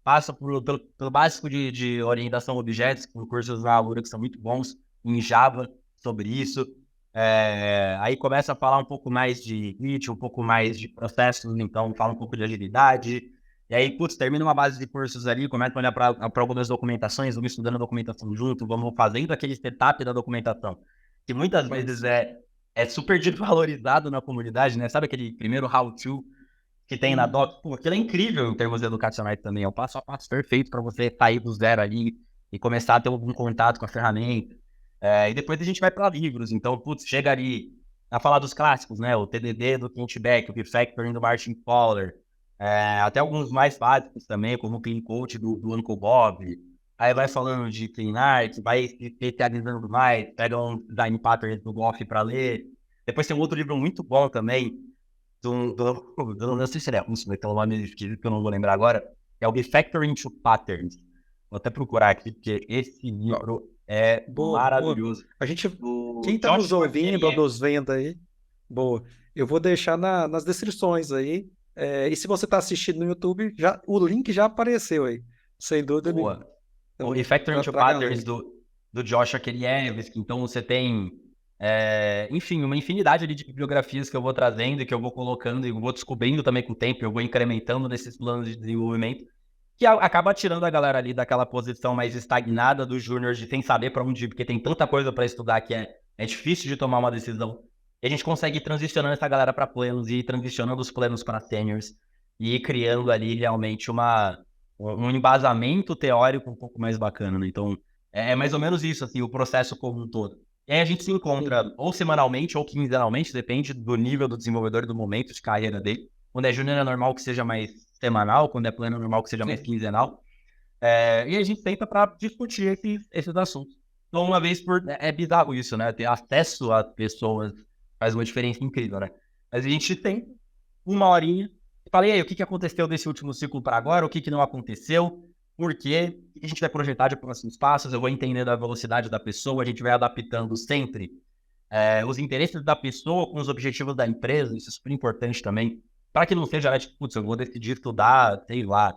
passa pelo básico de orientação a objetos, com cursos na Alura que são muito bons, em Java, sobre isso. Aí começa a falar um pouco mais de Git, um pouco mais de processos, então fala um pouco de agilidade. E aí, putz, termina uma base de cursos ali, começa a olhar para algumas documentações, vamos estudando a documentação junto, vamos fazendo aquele setup da documentação, que muitas vezes é super desvalorizado na comunidade, né? Sabe aquele primeiro how-to que tem na doc? Pô, aquilo é incrível em termos educacionais também, é o passo a passo perfeito para você sair do zero ali e começar a ter algum contato com a ferramenta. E depois a gente vai para livros, então, putz, chega ali a falar dos clássicos, né? O TDD do Kent Beck, o Refactoring do Martin Fowler, até alguns mais básicos também, como o Clean Code do Uncle Bob. Aí vai falando de Clean Art, vai se especializando mais, pega um design pattern do Goff para ler. Depois tem um outro livro muito bom também, não sei se ele é russo, mas tem um nome esquisito que eu não vou lembrar agora, é o Refactoring to Patterns. Vou até procurar aqui, porque esse livro é Boa, boa. maravilhoso. A gente, Do quem está Josh nos ouvindo ou Cornelius. nos vendo aí, boa. Eu vou deixar nas descrições aí. E se você está assistindo no YouTube, o link já apareceu aí, sem dúvida nenhuma. Boa. O Então, Refactoring to para a Patterns galera. do Joshua Kelievski. Então você tem, enfim, uma infinidade ali de bibliografias que eu vou trazendo e que eu vou colocando e eu vou descobrindo também com o tempo, eu vou incrementando nesses planos de desenvolvimento, que acaba tirando a galera ali daquela posição mais estagnada dos júniors de sem saber para onde ir, porque tem tanta coisa para estudar que é difícil de tomar uma decisão. E a gente consegue ir transicionando essa galera para plenos e ir transicionando os plenos para seniors e ir criando ali realmente um embasamento teórico um pouco mais bacana, né? Então, é mais ou menos isso, assim, o processo como um todo. E aí a gente se encontra ou semanalmente ou quinzenalmente, depende do nível do desenvolvedor e do momento de carreira dele. Quando é júnior é normal que seja mais semanal, quando é pleno é normal que seja mais quinzenal. E a gente tenta para discutir esses assuntos. Então, uma vez por... É bizarro isso, né? Ter acesso a pessoas faz uma diferença incrível, né? Mas a gente tem uma horinha. Falei, aí, o que que aconteceu desse último ciclo para agora? O que que não aconteceu? Por quê? O que a gente vai projetar de próximos passos? Eu vou entendendo a velocidade da pessoa, a gente vai adaptando sempre os interesses da pessoa com os objetivos da empresa, isso é super importante também, para que não seja, né, tipo, putz, eu vou decidir estudar, sei lá,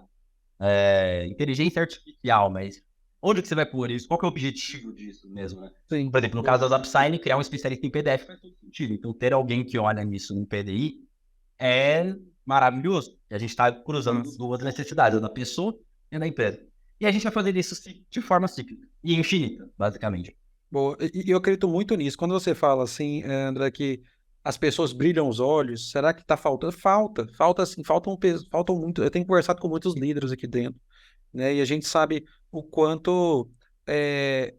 inteligência artificial, mas onde que você vai pôr isso? Qual que é o objetivo disso mesmo, né? Sim. Por exemplo, no caso da Upsign, criar um especialista em PDF faz todo sentido. Então, ter alguém que olha nisso no PDI é maravilhoso. E a gente está cruzando as duas necessidades, da pessoa e da empresa. E a gente vai fazer isso de forma cíclica e infinita, basicamente. Boa. E eu acredito muito nisso. Quando você fala assim, André, que as pessoas brilham os olhos, será que está faltando? Falta assim, faltam muito. Eu tenho conversado com muitos líderes aqui dentro, né? E a gente sabe o quanto é,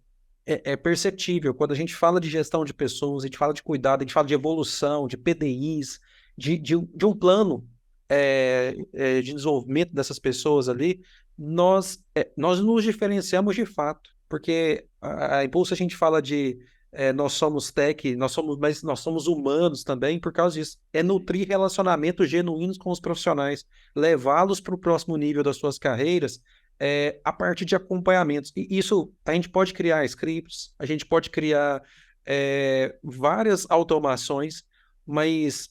é perceptível quando a gente fala de gestão de pessoas, a gente fala de cuidado, a gente fala de evolução, de PDIs, de um plano de desenvolvimento dessas pessoas ali, nós nos diferenciamos de fato, porque a Impulso a gente fala de nós somos tech, mas nós somos humanos também por causa disso. É nutrir relacionamentos genuínos com os profissionais, levá-los para o próximo nível das suas carreiras a partir de acompanhamentos. E isso a gente pode criar scripts, a gente pode criar várias automações, mas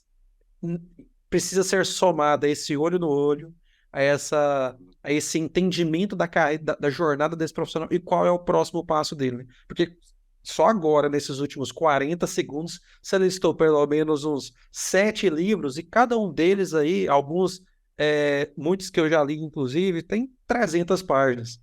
n- precisa ser somada a esse olho no olho, a esse entendimento da jornada desse profissional e qual é o próximo passo dele, né? Porque só agora, nesses últimos 40 segundos, você listou pelo menos uns 7 livros, e cada um deles aí, alguns, muitos que eu já li, inclusive, tem 300 páginas.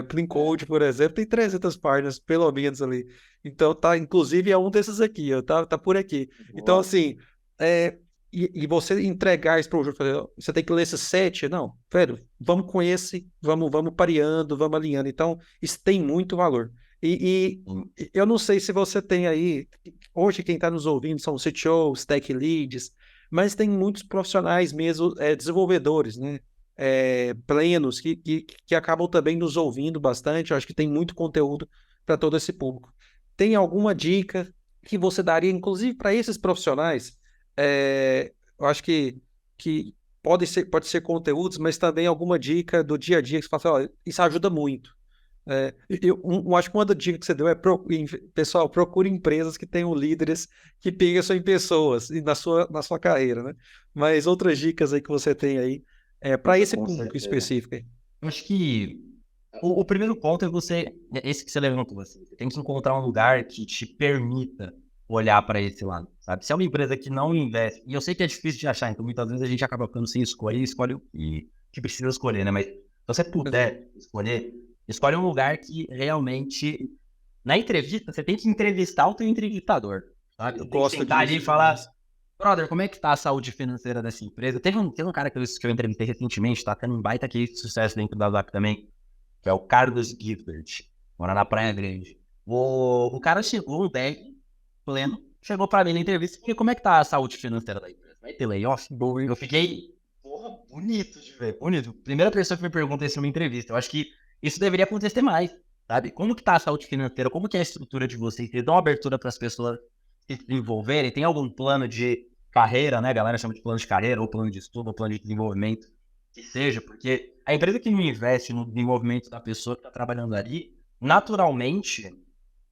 O Clean Code, por exemplo, tem 300 páginas, pelo menos ali. Então, tá, inclusive, é um desses aqui, ó, tá por aqui. Então, Boa. assim, é, e você entregar isso para o jogo, você tem que ler esses 7, não, velho, vamos com esse, vamos pareando, vamos alinhando. Então, isso tem muito valor. E eu não sei se você tem aí, hoje quem está nos ouvindo são CTOs, tech leads, mas tem muitos profissionais mesmo, desenvolvedores, né? Plenos, que acabam também nos ouvindo bastante. Eu acho que tem muito conteúdo para todo esse público. Tem alguma dica que você daria, inclusive para esses profissionais? Eu acho que pode ser conteúdos, mas também alguma dica do dia a dia que você fala assim, ó, isso ajuda muito. Acho que uma das dicas que você deu pessoal, procure empresas que tenham líderes que pensam em pessoas e na sua carreira, né? Mas outras dicas aí que você tem aí, para esse Com público certeza. específico aí. Eu acho que o primeiro ponto é esse que você levantou, assim. Você tem que encontrar um lugar que te permita olhar para esse lado, sabe? Se é uma empresa que não investe, e eu sei que é difícil de achar, então muitas vezes a gente acaba ficando sem escolher, escolhe o que precisa escolher, né? Mas se você puder escolher, escolhe um lugar que realmente, na entrevista, você tem que entrevistar o teu entrevistador, sabe? Eu Você tem que gosto sentar ali disso e falar, demais. brother, como é que tá a saúde financeira dessa empresa? Teve um cara que eu entrevistei recentemente, tá tendo um baita case de sucesso dentro da Zap também, que é o Carlos Gilbert, mora na Praia Grande. O cara chegou, um dev pleno, chegou pra mim na entrevista e falou, como é que tá a saúde financeira da empresa? Vai ter layoff? Boa, Eu fiquei, porra, bonito de ver, bonito. Primeira pessoa que me pergunta isso numa entrevista. Eu acho que isso deveria acontecer mais, sabe? Como que tá a saúde financeira? Como que é a estrutura de vocês? Vocês dão abertura para as pessoas se desenvolverem? Tem algum plano de carreira, né? A galera chama de plano de carreira, ou plano de estudo, ou plano de desenvolvimento, que seja, porque a empresa que não investe no desenvolvimento da pessoa que está trabalhando ali, naturalmente,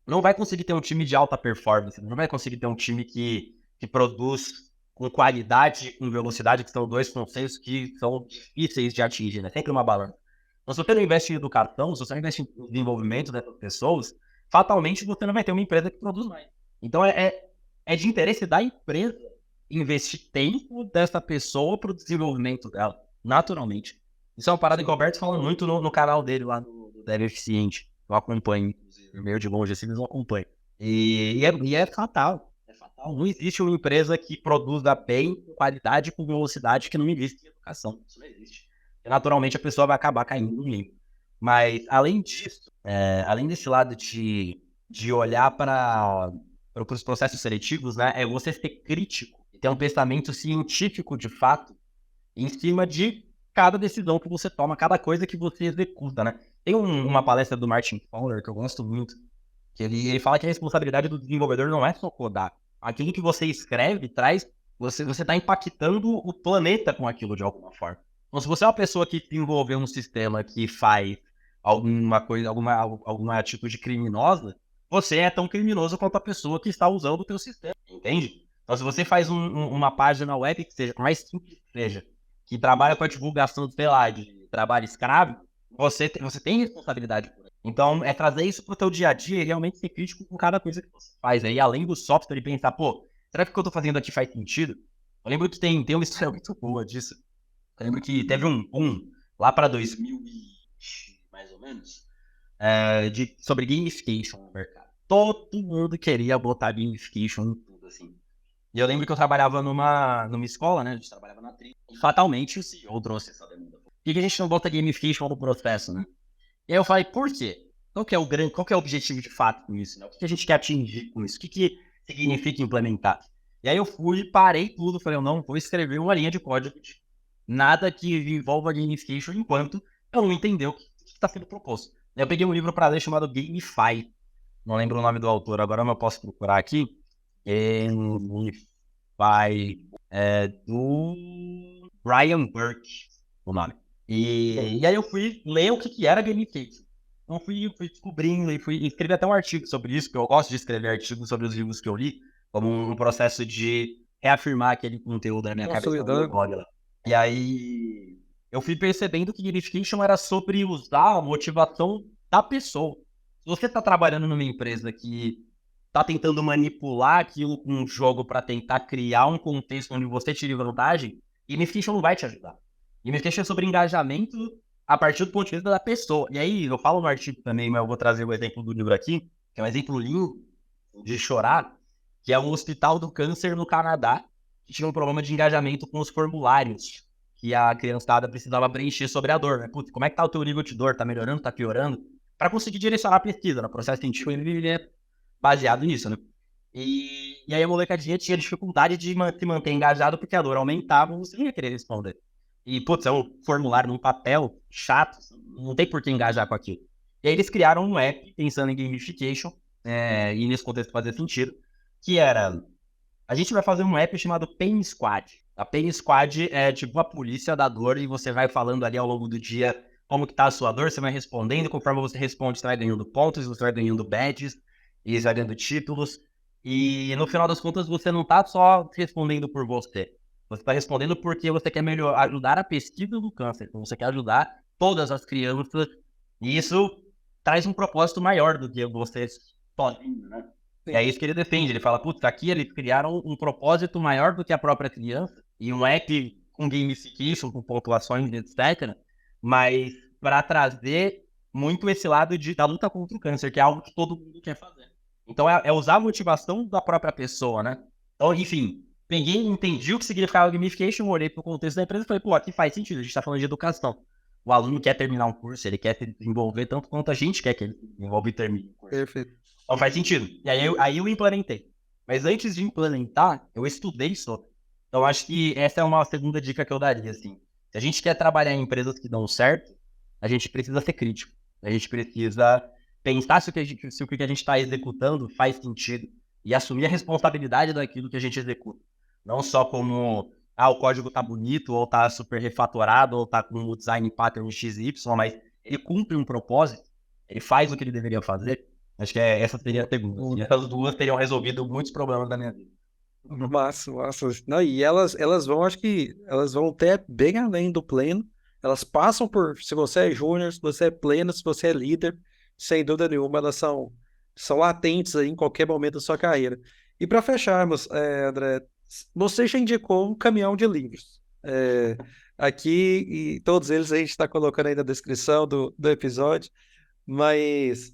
não vai conseguir ter um time de alta performance, não vai conseguir ter um time que produz com qualidade e com velocidade, que são dois conceitos que são difíceis de atingir, né? Sempre uma balança. Então, se você não investe em educação, se você não investe em desenvolvimento dessas pessoas, fatalmente você não vai ter uma empresa que produz mais. Então, é de interesse da empresa investir tempo dessa pessoa para o desenvolvimento dela, naturalmente. Isso é uma parada que o Sim. Alberto fala muito no canal dele lá no Dev Eficiente. Eu acompanho, inclusive, meio de longe assim, mas eu acompanho. E é fatal. É fatal. Não existe uma empresa que produza bem, com qualidade, com velocidade, que não investe em educação. Isso não existe. E, naturalmente, a pessoa vai acabar caindo no meio. Mas, além disso, além desse lado de olhar para os processos seletivos, né, é você ser crítico e ter um pensamento científico, de fato, em cima de cada decisão que você toma, cada coisa que você executa, né? Tem uma palestra do Martin Fowler que eu gosto muito, Que ele fala que a responsabilidade do desenvolvedor não é só codar. Aquilo que você escreve traz. Você está impactando o planeta com aquilo de alguma forma. Então, se você é uma pessoa que desenvolveu um sistema que faz alguma coisa, alguma atitude criminosa, você é tão criminoso quanto a pessoa que está usando o teu sistema, entende? Então, se você faz uma página web que seja, por mais simples que seja, que trabalha com a divulgação, sei lá, de trabalho escravo, você tem responsabilidade por isso. Então, é trazer isso pro teu dia a dia e realmente ser crítico com cada coisa que você faz. Aí, além do software, e pensar, pô, será que o que eu tô fazendo aqui faz sentido? Eu lembro que tem uma história muito boa disso. Eu lembro que teve um boom lá para 2020, mais ou menos, sobre gamification no mercado. Todo mundo queria botar gamification em tudo, assim. E eu lembro que eu trabalhava numa escola, né? A gente trabalhava na TRI. E fatalmente o CEO trouxe essa demanda. Por que a gente não bota gamification no processo, né? E aí eu falei, por quê? Qual que é o objetivo de fato com isso, né? O que a gente quer atingir com isso? O que significa implementar? E aí eu fui, parei tudo, falei, eu não vou escrever uma linha de código de nada que envolva gamification enquanto eu não entender o que está sendo proposto. Aí eu peguei um livro para ler chamado Gamify. Não lembro o nome do autor, agora eu posso procurar aqui. Gamify, do Brian Burke, o nome. E aí eu fui ler o que era gamification. Então fui descobrindo e fui escrever até um artigo sobre isso, porque eu gosto de escrever artigos sobre os livros que eu li, como um processo de reafirmar aquele conteúdo na minha cabeça no meu Consolidando. blog lá. E aí eu fui percebendo que gamification era sobre usar a motivação da pessoa. Se você está trabalhando numa empresa que está tentando manipular aquilo com um jogo para tentar criar um contexto onde você tire vantagem, gamification não vai te ajudar. Gamification é sobre engajamento a partir do ponto de vista da pessoa. E aí, eu falo no artigo também, mas eu vou trazer o exemplo do livro aqui, que é um exemplo lindo de chorar, que é um hospital do câncer no Canadá, que tinha um problema de engajamento com os formulários que a criançada precisava preencher sobre a dor, né? Putz, como é que tá o teu nível de dor? Tá melhorando? Tá piorando? Para conseguir direcionar a pesquisa, no processo científico, ele é baseado nisso, né? E aí a molecadinha tinha dificuldade de se manter engajado porque a dor aumentava e você não ia querer responder. E, putz, é um formulário num papel chato, não tem por que engajar com aquilo. E aí eles criaram um app pensando em gamification, e nesse contexto fazia sentido, que era, a gente vai fazer um app chamado Pain Squad. A Pain Squad é tipo a polícia da dor e você vai falando ali ao longo do dia como que tá a sua dor, você vai respondendo, conforme você responde, você vai ganhando pontos, você vai ganhando badges, e você vai ganhando títulos. E no final das contas, você não tá só respondendo por você. Você está respondendo porque você quer ajudar a pesquisa do câncer. Então você quer ajudar todas as crianças. E isso traz um propósito maior do que você sozinho, né? E é Sim. isso que ele defende. Ele fala, putz, aqui eles criaram um propósito maior do que a própria criança. E um app com gamification, com pontuações, etc. Mas para trazer muito esse lado da luta contra o câncer, que é algo que todo mundo quer fazer. Então é usar a motivação da própria pessoa, né? Então, enfim, peguei, entendi o que significava gamification, olhei para o contexto da empresa e falei, pô, aqui faz sentido, a gente está falando de educação. O aluno quer terminar um curso, ele quer se desenvolver tanto quanto a gente quer que ele se desenvolva e termine o curso. Perfeito. Então faz sentido. E aí eu implementei. Mas antes de implementar, eu estudei sobre. Então acho que essa é uma segunda dica que eu daria, assim. Se a gente quer trabalhar em empresas que dão certo, a gente precisa ser crítico. A gente precisa pensar se o que a gente está executando faz sentido e assumir a responsabilidade daquilo que a gente executa. Não só como, o código tá bonito, ou tá super refatorado, ou tá com o design pattern XY, mas ele cumpre um propósito, ele faz o que ele deveria fazer. Acho que essa seria a segunda. E essas duas teriam resolvido muitos problemas da minha vida. Massa, massa. Não, e elas vão, acho que elas vão até bem além do pleno. Elas passam por, se você é júnior, se você é pleno, se você é líder, sem dúvida nenhuma, são latentes aí em qualquer momento da sua carreira. E para fecharmos, André, você já indicou um caminhão de livros. Aqui, e todos eles a gente está colocando aí na descrição do episódio, mas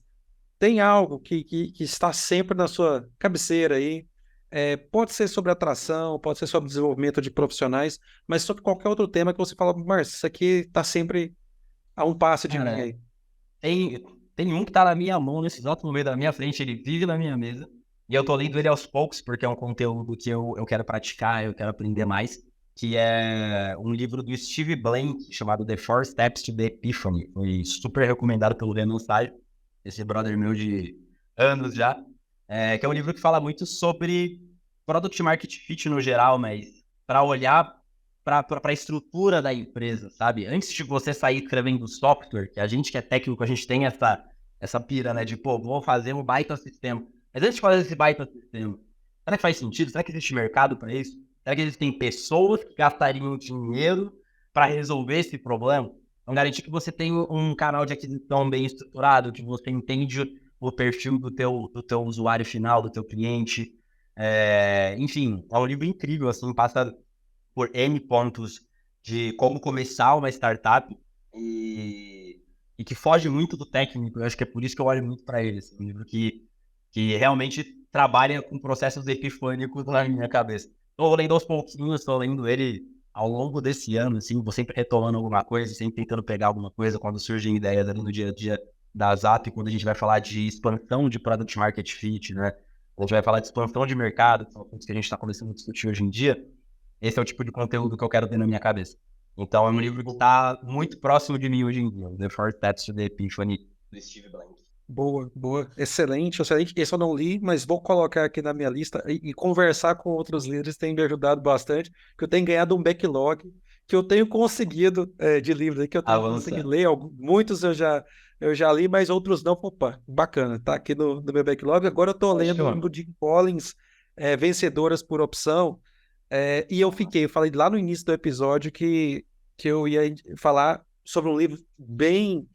tem algo que está sempre na sua cabeceira aí. Pode ser sobre atração, pode ser sobre desenvolvimento de profissionais, mas sobre qualquer outro tema que você fala, Márcio, isso aqui está sempre a um passo de mim Cara, aí. tem, tem um que tá na minha mão, nesse exato momento da minha frente, ele vive na minha mesa. E eu tô lendo ele aos poucos, porque é um conteúdo que eu quero praticar, eu quero aprender mais. Que é um livro do Steve Blank, chamado The Four Steps to the Epiphany. Foi super recomendado pelo Renan Salles, esse brother meu de anos já, que é um livro que fala muito sobre Product Market Fit no geral, mas para olhar para a estrutura da empresa, sabe? Antes de você sair escrevendo software, que a gente que é técnico, a gente tem essa pira, né? De, pô, vou fazer um baita sistema. Mas antes de fazer esse baita sistema, será que faz sentido? Será que existe mercado para isso? Será que existem pessoas que gastariam dinheiro para resolver esse problema? Então, garantir que você tem um canal de aquisição bem estruturado, que você entende o perfil do teu usuário final, do teu cliente. Enfim, é um livro incrível, assim, passa por N pontos de como começar uma startup e que foge muito do técnico. Eu acho que é por isso que eu olho muito para ele. Assim, um livro que realmente trabalha com processos epifânicos na minha cabeça. Estou lendo aos pouquinhos, estou lendo ele ao longo desse ano, assim, vou sempre retomando alguma coisa, sempre tentando pegar alguma coisa quando surgem ideias ali no dia a dia da Zap, quando a gente vai falar de expansão de Product Market Fit, né? A gente vai falar de expansão de mercado, que são assuntos que a gente está começando a discutir hoje em dia. Esse é o tipo de conteúdo que eu quero ter na minha cabeça. Então, é um livro que está muito próximo de mim hoje em dia, The Four Steps to the Epiphany, do Steve Blank. Boa, boa. Excelente, excelente. Esse eu não li, mas vou colocar aqui na minha lista e conversar com outros líderes tem me ajudado bastante, que eu tenho ganhado um backlog, que eu tenho conseguido de livros aí, que eu tenho conseguido ler. Muitos eu já li, mas outros não. Opa, bacana, tá aqui no meu backlog. Agora eu estou lendo um do Jim Collins, Vencedoras por Opção, e eu falei lá no início do episódio que eu ia falar sobre um livro bem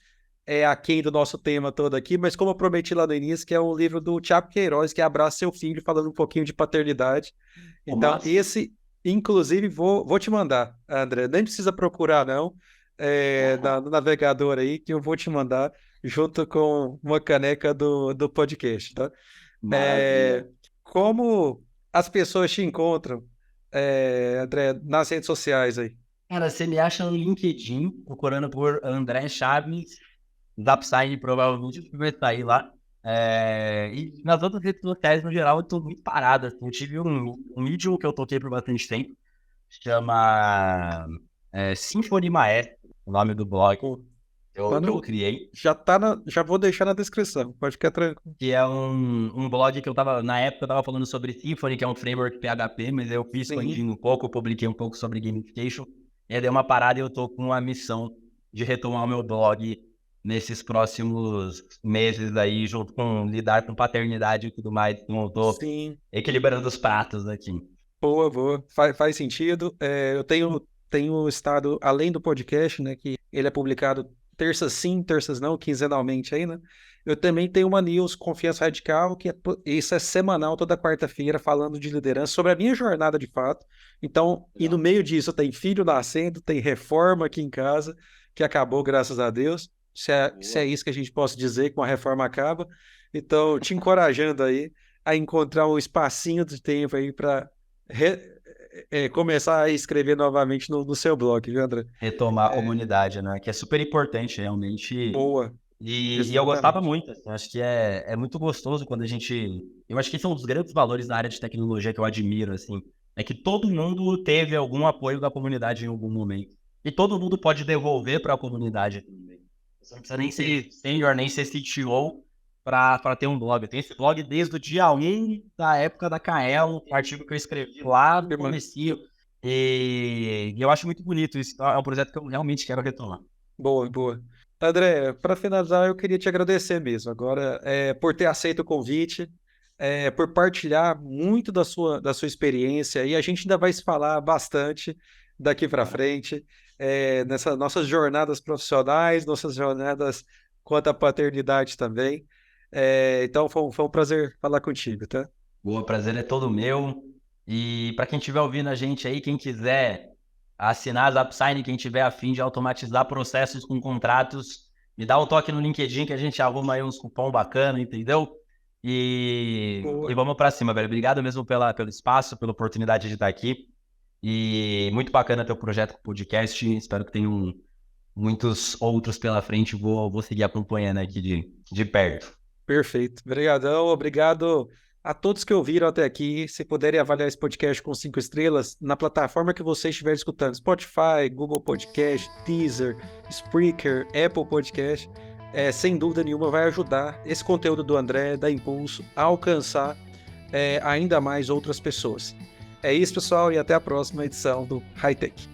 aquém do nosso tema todo aqui, mas como eu prometi lá no início, que é um livro do Tiago Queiroz, que é Abraça Seu Filho, falando um pouquinho de paternidade. Então, esse, inclusive, vou te mandar, André, nem precisa procurar, não, no navegador aí, que eu vou te mandar, junto com uma caneca do podcast, tá? Como as pessoas te encontram, André, nas redes sociais aí? Cara, você me acha no LinkedIn, procurando por André Chaves, Zapsign provavelmente vai sair lá. E nas outras redes sociais, no geral, eu tô muito parado. Assim. Eu tive um Medium que eu toquei por bastante tempo, chama Symphony Maestro, o nome do blog que eu criei. Já vou deixar na descrição, pode ficar tranquilo. Que é um blog que na época eu tava falando sobre Symfony, que é um framework PHP, mas eu fui expandindo um pouco, publiquei um pouco sobre gamification, e aí dei uma parada e eu tô com a missão de retomar o meu blog nesses próximos meses aí, junto com lidar com paternidade e tudo mais, então eu tô equilibrando os pratos aqui. Boa. Faz sentido. Eu tenho estado, além do podcast, né, que ele é publicado terças sim, terças não, quinzenalmente aí, né? Eu também tenho uma news Confiança Radical, isso é semanal, toda quarta-feira, falando de liderança, sobre a minha jornada de fato. Então, e no meio disso tem filho nascendo, tem reforma aqui em casa, que acabou, graças a Deus. Se é isso que a gente possa dizer, que uma reforma acaba. Então, te encorajando aí a encontrar um espacinho de tempo aí para começar a escrever novamente no seu blog, viu, André? Retomar a comunidade, né? Que é super importante, realmente. Boa. E eu gostava muito. Assim, acho que é muito gostoso quando a gente. Eu acho que esse é um dos grandes valores da área de tecnologia que eu admiro, assim. É que todo mundo teve algum apoio da comunidade em algum momento. E todo mundo pode devolver para a comunidade também. Você não precisa nem ser senior, nem ser CTO para ter um blog. Eu tenho esse blog desde o dia 1 da época da Kaelo, um artigo que eu escrevi lá no comecinho. E eu acho muito bonito isso. É um projeto que eu realmente quero retomar. Boa. André, para finalizar, eu queria te agradecer mesmo. Agora, por ter aceito o convite, por partilhar muito da sua experiência. E a gente ainda vai se falar bastante daqui para frente, nessas nossas jornadas profissionais, nossas jornadas quanto à paternidade também. Então, foi um prazer falar contigo, tá? Boa, prazer é todo meu. E para quem estiver ouvindo a gente aí, quem quiser assinar a Zapsign, quem tiver a fim de automatizar processos com contratos, me dá um toque no LinkedIn que a gente arruma aí uns cupom bacana, entendeu? E vamos para cima, velho. Obrigado mesmo pelo espaço, pela oportunidade de estar aqui. E muito bacana teu projeto com o podcast. Espero que tenham muitos outros pela frente. Vou seguir acompanhando aqui de perto. Perfeito. Obrigadão. Obrigado a todos que ouviram até aqui. Se puderem avaliar esse podcast com 5 estrelas na plataforma que você estiver escutando, Spotify, Google Podcast, Deezer, Spreaker, Apple Podcast, sem dúvida nenhuma, vai ajudar esse conteúdo do André, da Impulso, a alcançar ainda mais outras pessoas. É isso, pessoal, e até a próxima edição do High Tech.